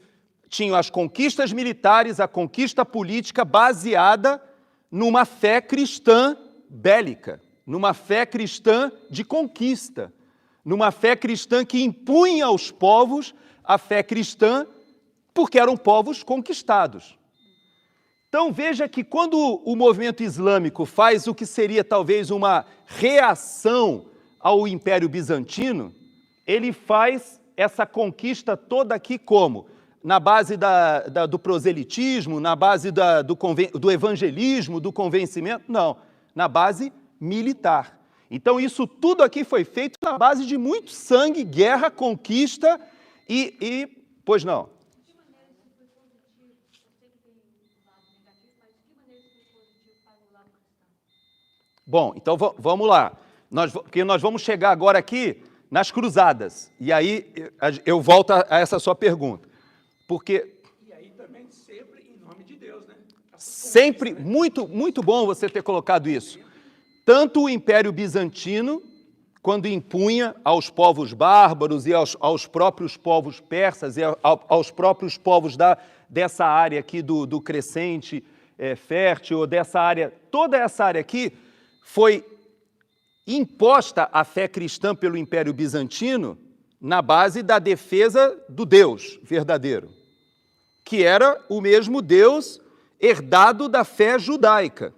tinham as conquistas militares, a conquista política baseada numa fé cristã bélica, numa fé cristã de conquista, numa fé cristã que impunha aos povos a fé cristã porque eram povos conquistados. Então veja que quando o movimento islâmico faz o que seria talvez uma reação ao Império Bizantino, ele faz essa conquista toda aqui como? Na base do proselitismo, na base do evangelismo, do convencimento? Não, na base militar. Então isso tudo aqui foi feito na base de muito sangue, guerra, conquista pois não. Bom, então vamos lá, porque nós vamos chegar agora aqui nas cruzadas, e aí eu volto a essa sua pergunta, porque... E aí também sempre em nome de Deus, né? Sempre, muito bom você ter colocado isso. Tanto o Império Bizantino, quando impunha aos povos bárbaros e aos próprios povos persas e aos próprios povos dessa área aqui do crescente fértil, ou dessa área, toda essa área aqui, foi imposta a fé cristã pelo Império Bizantino na base da defesa do Deus verdadeiro, que era o mesmo Deus herdado da fé judaica,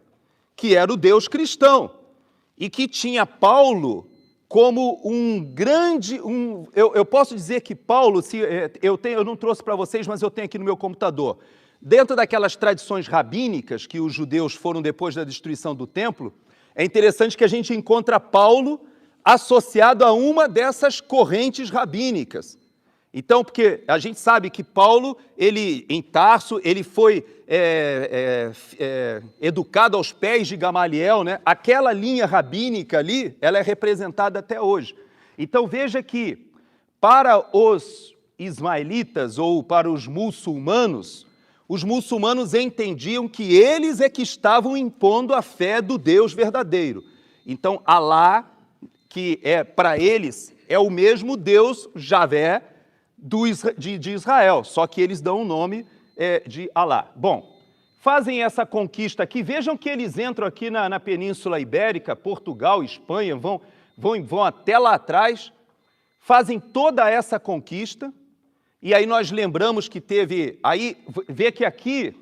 que era o Deus cristão, e que tinha Paulo como um grande... Eu posso dizer que Paulo, eu não trouxe para vocês, mas eu tenho aqui no meu computador, dentro daquelas tradições rabínicas que os judeus foram depois da destruição do templo, é interessante que a gente encontra Paulo associado a uma dessas correntes rabínicas. Então, porque a gente sabe que Paulo, em Tarso, ele foi educado aos pés de Gamaliel, né? Aquela linha rabínica ali, ela é representada até hoje. Então, veja que para os ismaelitas ou para os muçulmanos entendiam que eles é que estavam impondo a fé do Deus verdadeiro. Então, Alá, que para eles é o mesmo Deus, Javé, de Israel, só que eles dão o nome de Alá. Bom, fazem essa conquista aqui, vejam que eles entram aqui na Península Ibérica, Portugal, Espanha, vão até lá atrás, fazem toda essa conquista. E aí nós lembramos que teve... Aí, vê que aqui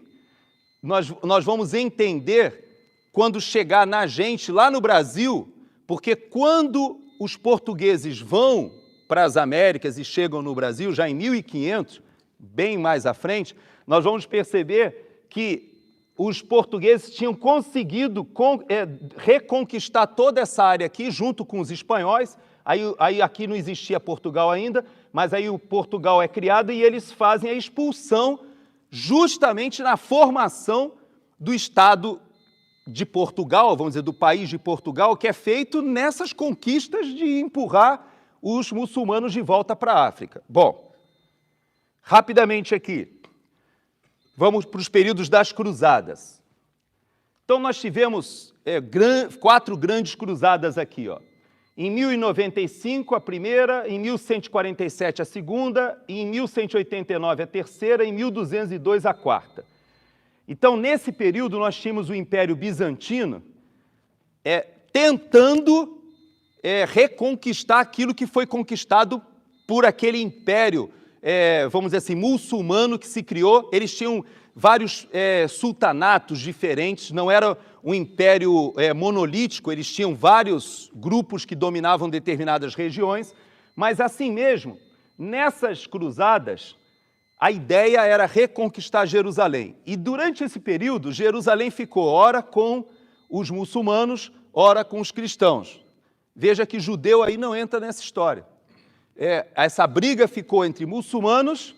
nós vamos entender quando chegar na gente lá no Brasil, porque quando os portugueses vão para as Américas e chegam no Brasil, já em 1500, bem mais à frente, nós vamos perceber que os portugueses tinham conseguido reconquistar toda essa área aqui, junto com os espanhóis. Aí aqui não existia Portugal ainda, mas aí o Portugal é criado e eles fazem a expulsão justamente na formação do Estado de Portugal, vamos dizer, do país de Portugal, que é feito nessas conquistas de empurrar os muçulmanos de volta para a África. Bom, rapidamente aqui, vamos para os períodos das cruzadas. Então nós tivemos 4 grandes cruzadas aqui, ó. Em 1095, a primeira, em 1147, a segunda, e em 1189, a terceira, e em 1202, a quarta. Então, nesse período, nós tínhamos o Império Bizantino tentando reconquistar aquilo que foi conquistado por aquele império, vamos dizer assim, muçulmano que se criou. Eles tinham vários sultanatos diferentes, não era um império monolítico, eles tinham vários grupos que dominavam determinadas regiões, mas assim mesmo, nessas cruzadas, a ideia era reconquistar Jerusalém. E durante esse período, Jerusalém ficou ora com os muçulmanos, ora com os cristãos. Veja que judeu aí não entra nessa história. Essa briga ficou entre muçulmanos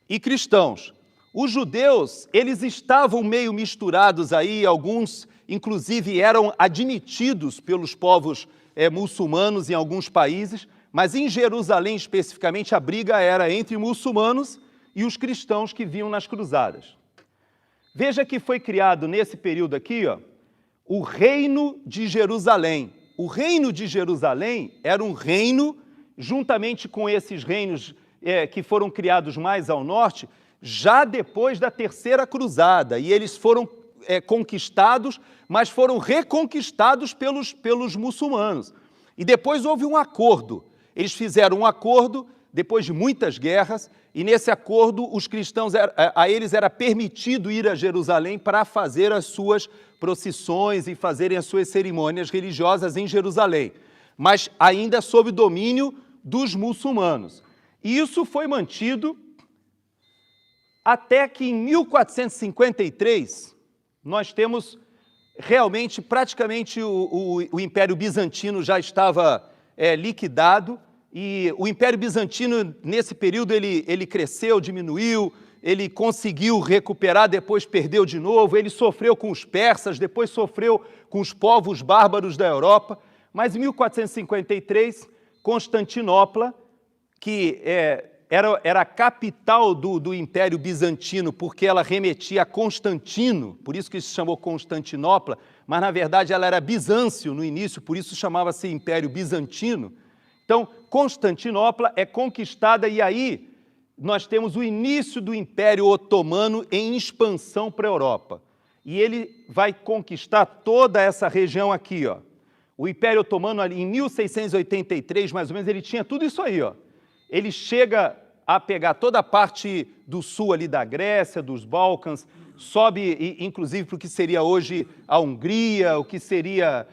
e cristãos. Os judeus, eles estavam meio misturados aí, alguns inclusive eram admitidos pelos povos muçulmanos em alguns países, mas em Jerusalém especificamente a briga era entre muçulmanos e os cristãos que vinham nas cruzadas. Veja que foi criado nesse período aqui, ó, o Reino de Jerusalém. O Reino de Jerusalém era um reino, juntamente com esses reinos que foram criados mais ao norte, já depois da Terceira Cruzada, e eles foram conquistados, mas foram reconquistados pelos muçulmanos. E depois houve um acordo. Eles fizeram um acordo, depois de muitas guerras, e nesse acordo os cristãos, a eles era permitido ir a Jerusalém para fazer as suas procissões e fazerem as suas cerimônias religiosas em Jerusalém, mas ainda sob domínio dos muçulmanos. E isso foi mantido até que em 1453 nós temos realmente, praticamente o Império Bizantino já estava liquidado, e o Império Bizantino, nesse período, ele cresceu, diminuiu, ele conseguiu recuperar, depois perdeu de novo, ele sofreu com os persas, depois sofreu com os povos bárbaros da Europa, mas em 1453, Constantinopla, que era a capital do Império Bizantino, porque ela remetia a Constantino, por isso que se chamou Constantinopla, mas na verdade ela era Bizâncio no início, por isso chamava-se Império Bizantino. Então, Constantinopla é conquistada e aí nós temos o início do Império Otomano em expansão para a Europa. E ele vai conquistar toda essa região aqui, ó. O Império Otomano, ali, em 1683, mais ou menos, ele tinha tudo isso aí, ó. Ele chega a pegar toda a parte do sul ali da Grécia, dos Balcãs, sobe inclusive para o que seria hoje a Hungria, o que seria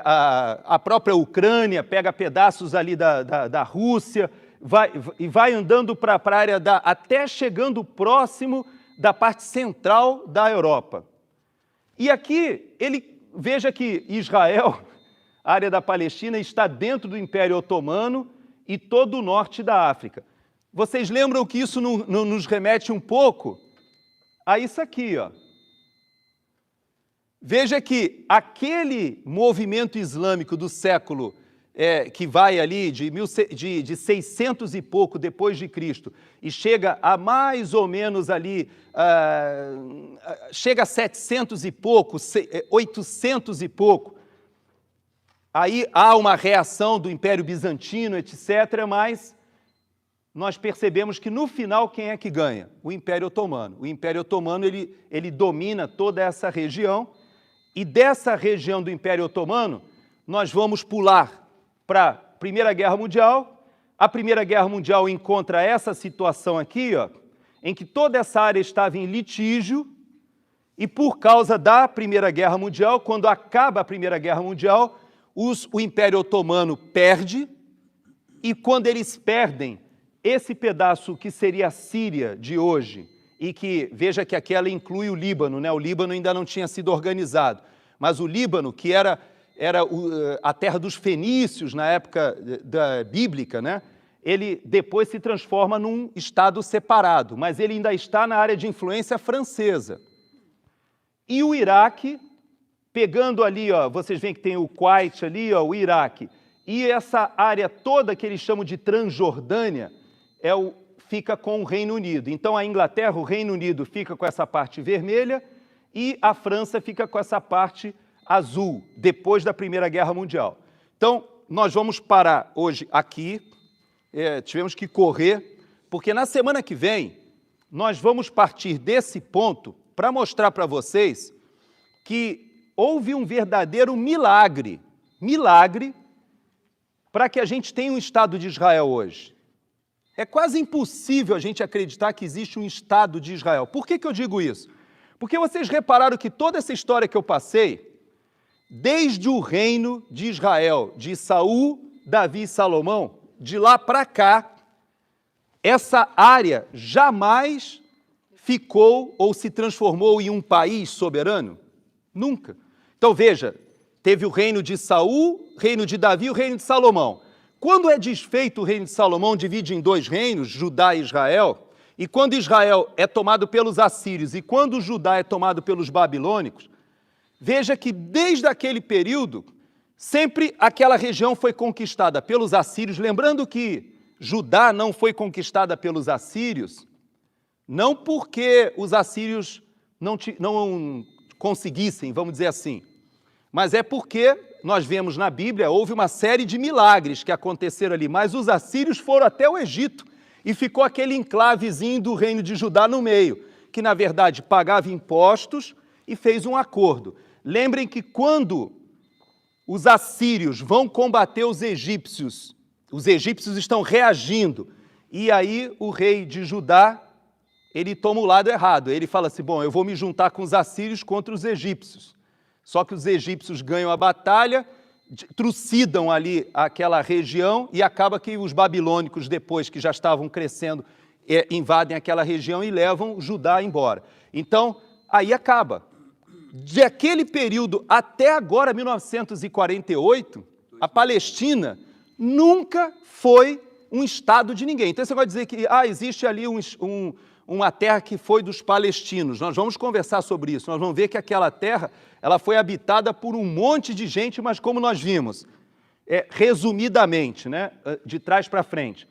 a própria Ucrânia, pega pedaços ali da Rússia, vai andando para a área até chegando próximo da parte central da Europa. E aqui, veja que Israel, a área da Palestina, está dentro do Império Otomano e todo o norte da África. Vocês lembram que isso nos remete um pouco a isso aqui, ó. Veja que aquele movimento islâmico do século, que vai ali de 600 e pouco depois de Cristo, e chega a mais ou menos ali, chega a 700 e pouco, 800 e pouco, aí há uma reação do Império Bizantino, etc., mas nós percebemos que no final quem é que ganha? O Império Otomano. O Império Otomano ele domina toda essa região, e dessa região do Império Otomano nós vamos pular para a Primeira Guerra Mundial. A Primeira Guerra Mundial encontra essa situação aqui, ó, em que toda essa área estava em litígio, e por causa da Primeira Guerra Mundial, quando acaba a Primeira Guerra Mundial, o Império Otomano perde, e quando eles perdem, esse pedaço que seria a Síria de hoje, e que, veja que aquela inclui o Líbano, né? O Líbano ainda não tinha sido organizado, mas o Líbano, que era a terra dos fenícios na época bíblica, né? Ele depois se transforma num estado separado, mas ele ainda está na área de influência francesa. E o Iraque, pegando ali, ó, vocês veem que tem o Kuwait ali, ó, o Iraque, e essa área toda que eles chamam de Transjordânia, fica com o Reino Unido. Então, a Inglaterra, o Reino Unido, fica com essa parte vermelha e a França fica com essa parte azul, depois da Primeira Guerra Mundial. Então, nós vamos parar hoje aqui, tivemos que correr, porque na semana que vem nós vamos partir desse ponto para mostrar para vocês que houve um verdadeiro milagre para que a gente tenha um Estado de Israel hoje. É quase impossível a gente acreditar que existe um Estado de Israel. Por que eu digo isso? Porque vocês repararam que toda essa história que eu passei, desde o reino de Israel, de Saul, Davi e Salomão, de lá para cá, essa área jamais ficou ou se transformou em um país soberano? Nunca. Então veja, teve o reino de Saul, reino de Davi e o reino de Salomão. Quando é desfeito o reino de Salomão, divide em 2 reinos, Judá e Israel, e quando Israel é tomado pelos assírios e quando Judá é tomado pelos babilônicos, veja que desde aquele período, sempre aquela região foi conquistada pelos assírios, lembrando que Judá não foi conquistada pelos assírios, não porque os assírios não conseguissem, vamos dizer assim, mas é porque nós vemos na Bíblia, houve uma série de milagres que aconteceram ali, mas os assírios foram até o Egito e ficou aquele enclavezinho do reino de Judá no meio, que na verdade pagava impostos e fez um acordo. Lembrem que quando os assírios vão combater os egípcios estão reagindo, e aí o rei de Judá, ele toma o lado errado, ele fala assim, bom, eu vou me juntar com os assírios contra os egípcios. Só que os egípcios ganham a batalha, trucidam ali aquela região e acaba que os babilônicos, depois que já estavam crescendo, invadem aquela região e levam Judá embora. Então, aí acaba. De aquele período até agora, 1948, a Palestina nunca foi um estado de ninguém. Então você vai dizer que existe ali uma terra que foi dos palestinos. Nós vamos conversar sobre isso. Nós vamos ver que aquela terra ela foi habitada por um monte de gente, mas como nós vimos, resumidamente, né, de trás para frente,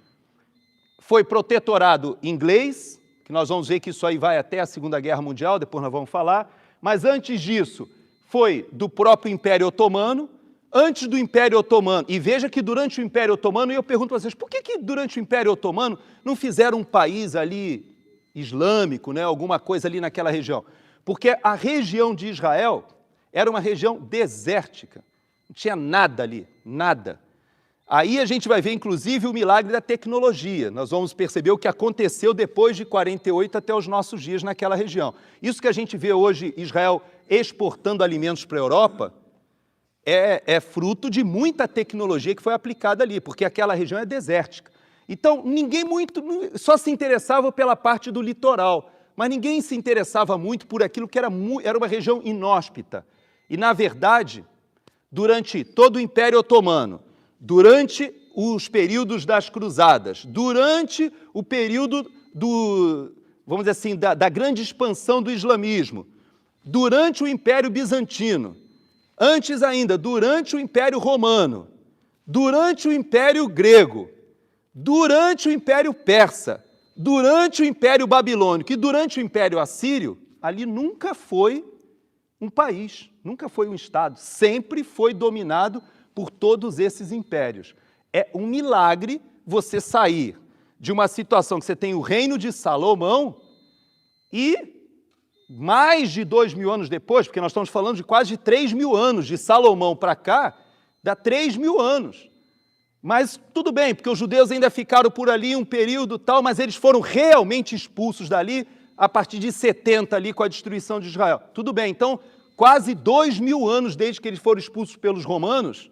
foi protetorado inglês, que nós vamos ver que isso aí vai até a Segunda Guerra Mundial, depois nós vamos falar, mas antes disso foi do próprio Império Otomano, antes do Império Otomano, e veja que durante o Império Otomano, e eu pergunto a vocês, por que durante o Império Otomano não fizeram um país ali islâmico, né, alguma coisa ali naquela região? Porque a região de Israel era uma região desértica, não tinha nada ali, nada. Aí a gente vai ver, inclusive, o milagre da tecnologia. Nós vamos perceber o que aconteceu depois de 48 até os nossos dias naquela região. Isso que a gente vê hoje, Israel exportando alimentos para a Europa, é fruto de muita tecnologia que foi aplicada ali, porque aquela região é desértica. Então, ninguém só se interessava pela parte do litoral, mas ninguém se interessava muito por aquilo que era uma região inóspita. E, na verdade, durante todo o Império Otomano, durante os períodos das cruzadas, durante o período vamos dizer assim, da grande expansão do islamismo, durante o Império Bizantino, antes ainda, durante o Império Romano, durante o Império Grego, durante o Império Persa, durante o Império Babilônico e durante o Império Assírio, ali nunca foi um país, nunca foi um estado, sempre foi dominado por todos esses impérios. É um milagre você sair de uma situação que você tem o reino de Salomão e mais de 2.000 anos depois, porque nós estamos falando de quase 3.000 anos, de Salomão para cá, dá 3.000 anos. Mas tudo bem, porque os judeus ainda ficaram por ali um período tal, mas eles foram realmente expulsos dali a partir de 70 ali com a destruição de Israel. Tudo bem, então quase 2.000 anos desde que eles foram expulsos pelos romanos,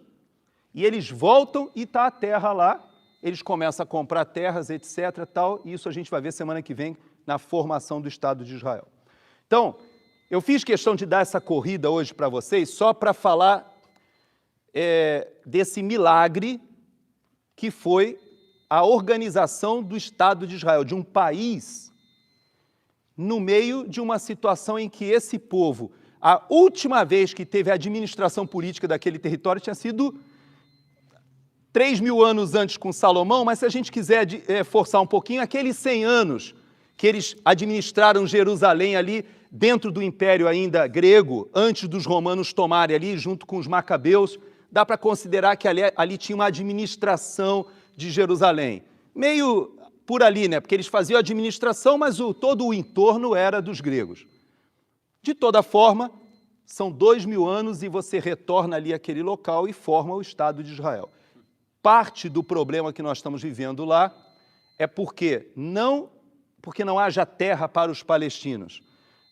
e eles voltam e está a terra lá, eles começam a comprar terras, etc. Tal, e isso a gente vai ver semana que vem na formação do Estado de Israel. Então, eu fiz questão de dar essa corrida hoje para vocês só para falar desse milagre que foi a organização do Estado de Israel, de um país no meio de uma situação em que esse povo, a última vez que teve a administração política daquele território tinha sido 3.000 anos antes com Salomão, mas se a gente quiser forçar um pouquinho, aqueles 100 anos que eles administraram Jerusalém ali dentro do Império ainda grego, antes dos romanos tomarem ali, junto com os macabeus, dá para considerar que ali tinha uma administração de Jerusalém. Meio por ali, né? Porque eles faziam a administração, mas todo o entorno era dos gregos. De toda forma, são 2.000 anos e você retorna ali àquele local e forma o Estado de Israel. Parte do problema que nós estamos vivendo lá é porque não haja terra para os palestinos.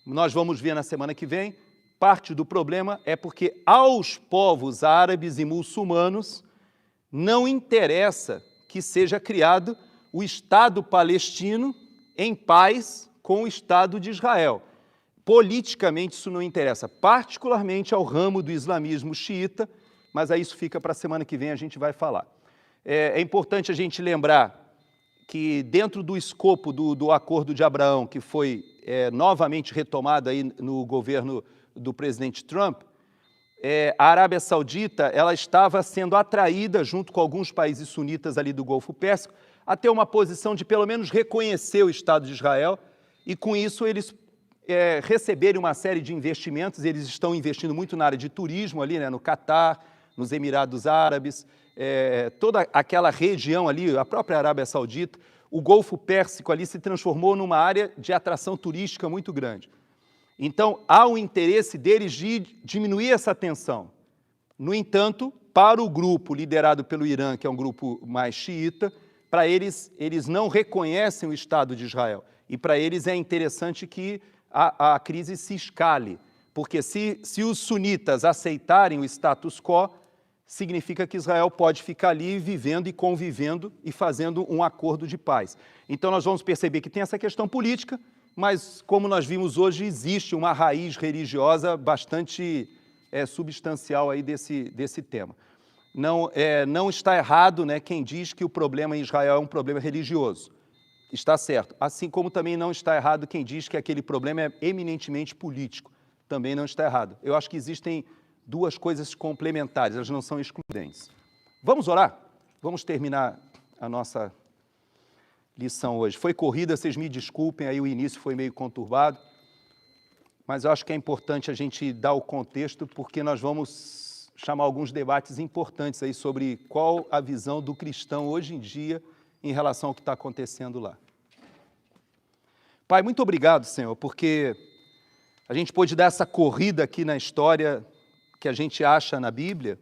Nós vamos ver na semana que vem, parte do problema é porque aos povos árabes e muçulmanos não interessa que seja criado o Estado palestino em paz com o Estado de Israel. Politicamente isso não interessa, particularmente ao ramo do islamismo xiita, mas aí isso fica para a semana que vem, a gente vai falar. É importante a gente lembrar que dentro do escopo do Acordo de Abraão, que foi novamente retomado aí no governo do presidente Trump, a Arábia Saudita ela estava sendo atraída, junto com alguns países sunitas ali do Golfo Pérsico, a ter uma posição de pelo menos reconhecer o Estado de Israel, e com isso eles receberem uma série de investimentos. Eles estão investindo muito na área de turismo ali, né, no Catar, nos Emirados Árabes, toda aquela região ali, a própria Arábia Saudita, o Golfo Pérsico ali se transformou numa área de atração turística muito grande. Então, há um interesse deles de diminuir essa tensão. No entanto, para o grupo liderado pelo Irã, que é um grupo mais xiita, para eles não reconhecem o Estado de Israel. E para eles é interessante que a crise se escale, porque se os sunitas aceitarem o status quo, significa que Israel pode ficar ali vivendo e convivendo e fazendo um acordo de paz. Então nós vamos perceber que tem essa questão política, mas como nós vimos hoje, existe uma raiz religiosa bastante substancial aí desse tema. Não está errado, né, quem diz que o problema em Israel é um problema religioso. Está certo. Assim como também não está errado quem diz que aquele problema é eminentemente político. Também não está errado. Eu acho que existem duas coisas complementares, elas não são excludentes. Vamos orar? Vamos terminar a nossa lição hoje. Foi corrida, vocês me desculpem, aí o início foi meio conturbado, mas eu acho que é importante a gente dar o contexto, porque nós vamos chamar alguns debates importantes aí sobre qual a visão do cristão hoje em dia em relação ao que está acontecendo lá. Pai, muito obrigado, Senhor, porque a gente pôde dar essa corrida aqui na história que a gente acha na Bíblia,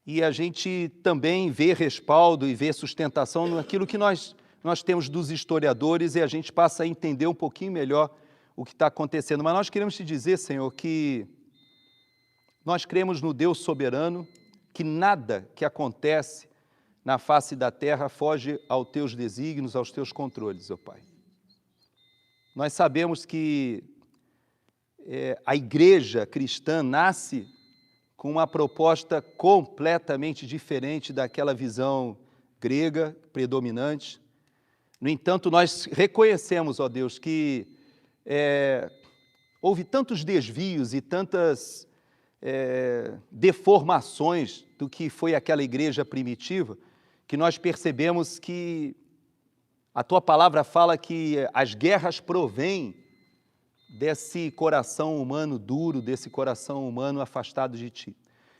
e a gente também vê respaldo e vê sustentação naquilo que nós temos dos historiadores, e a gente passa a entender um pouquinho melhor o que está acontecendo. Mas nós queremos te dizer, Senhor, que nós cremos no Deus soberano, que nada que acontece na face da terra foge aos teus desígnios, aos teus controles, ó Pai. Nós sabemos que a igreja cristã nasce com uma proposta completamente diferente daquela visão grega predominante. No entanto, nós reconhecemos, ó Deus, que houve tantos desvios e tantas deformações do que foi aquela igreja primitiva, que nós percebemos que a Tua palavra fala que as guerras provêm desse coração humano duro, desse coração humano afastado de Ti.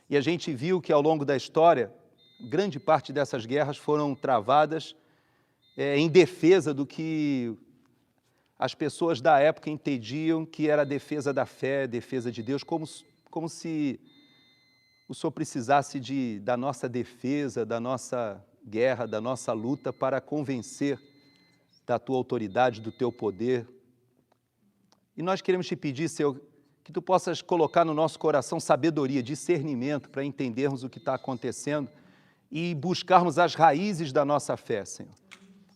E a gente viu que ao longo da história, grande parte dessas guerras foram travadas em defesa do que as pessoas da época entendiam que era a defesa da fé, defesa de Deus, como se o Senhor precisasse da nossa defesa, da nossa guerra, da nossa luta para convencer da Tua autoridade, do Teu poder. E nós queremos te pedir, Senhor, que Tu possas colocar no nosso coração sabedoria, discernimento para entendermos o que está acontecendo e buscarmos as raízes da nossa fé, Senhor.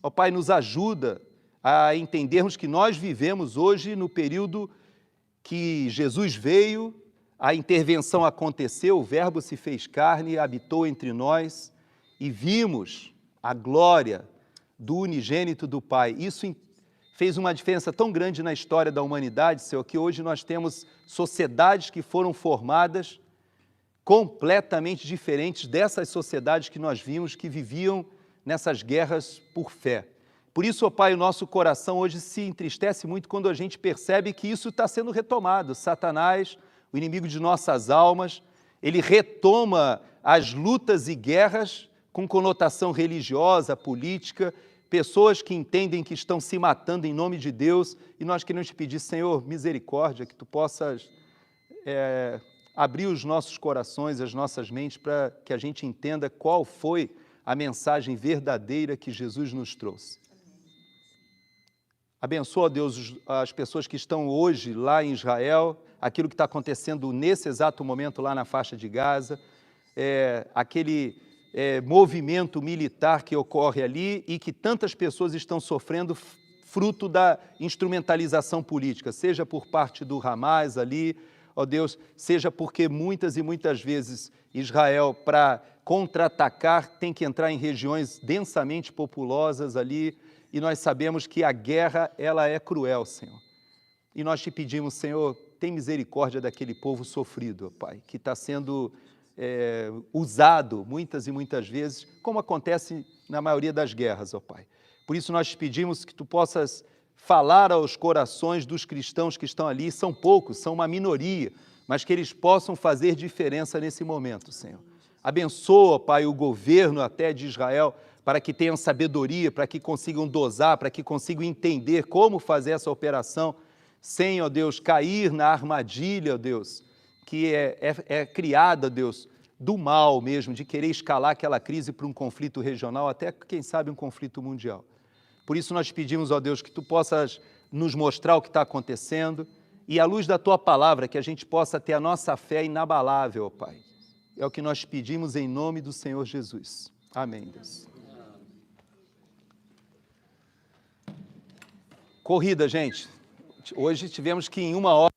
Ó Pai, nos ajuda a entendermos que nós vivemos hoje no período que Jesus veio, a intervenção aconteceu, o Verbo se fez carne, habitou entre nós e vimos a glória do unigênito do Pai. Isso fez uma diferença tão grande na história da humanidade, Senhor, que hoje nós temos sociedades que foram formadas completamente diferentes dessas sociedades que nós vimos, que viviam nessas guerras por fé. Por isso, ó Pai, o nosso coração hoje se entristece muito quando a gente percebe que isso está sendo retomado. Satanás, o inimigo de nossas almas, ele retoma as lutas e guerras com conotação religiosa, política, pessoas que entendem que estão se matando em nome de Deus, e nós queremos te pedir, Senhor, misericórdia, que Tu possas abrir os nossos corações, as nossas mentes, para que a gente entenda qual foi a mensagem verdadeira que Jesus nos trouxe. Abençoa, Deus, as pessoas que estão hoje lá em Israel, aquilo que está acontecendo nesse exato momento lá na faixa de Gaza, aquele movimento militar que ocorre ali e que tantas pessoas estão sofrendo fruto da instrumentalização política, seja por parte do Hamas ali, ó Deus, seja porque muitas e muitas vezes Israel, para contra-atacar, tem que entrar em regiões densamente populosas ali, e nós sabemos que a guerra, ela é cruel, Senhor. E nós te pedimos, Senhor, tem misericórdia daquele povo sofrido, ó Pai, que está sendo usado muitas e muitas vezes, como acontece na maioria das guerras, ó Pai. Por isso nós te pedimos que tu possas falar aos corações dos cristãos que estão ali, são poucos, são uma minoria, mas que eles possam fazer diferença nesse momento, Senhor. Abençoa, Pai, o governo até de Israel, para que tenham sabedoria, para que consigam dosar, para que consigam entender como fazer essa operação, sem, ó Deus, cair na armadilha, ó Deus, que é criada, Deus, do mal mesmo, de querer escalar aquela crise para um conflito regional, até, quem sabe, um conflito mundial. Por isso nós pedimos, ó Deus, que tu possas nos mostrar o que está acontecendo e, à luz da tua palavra, que a gente possa ter a nossa fé inabalável, ó Pai. É o que nós pedimos em nome do Senhor Jesus. Amém, Deus. Corrida, gente. Hoje tivemos que ir em 1 hora.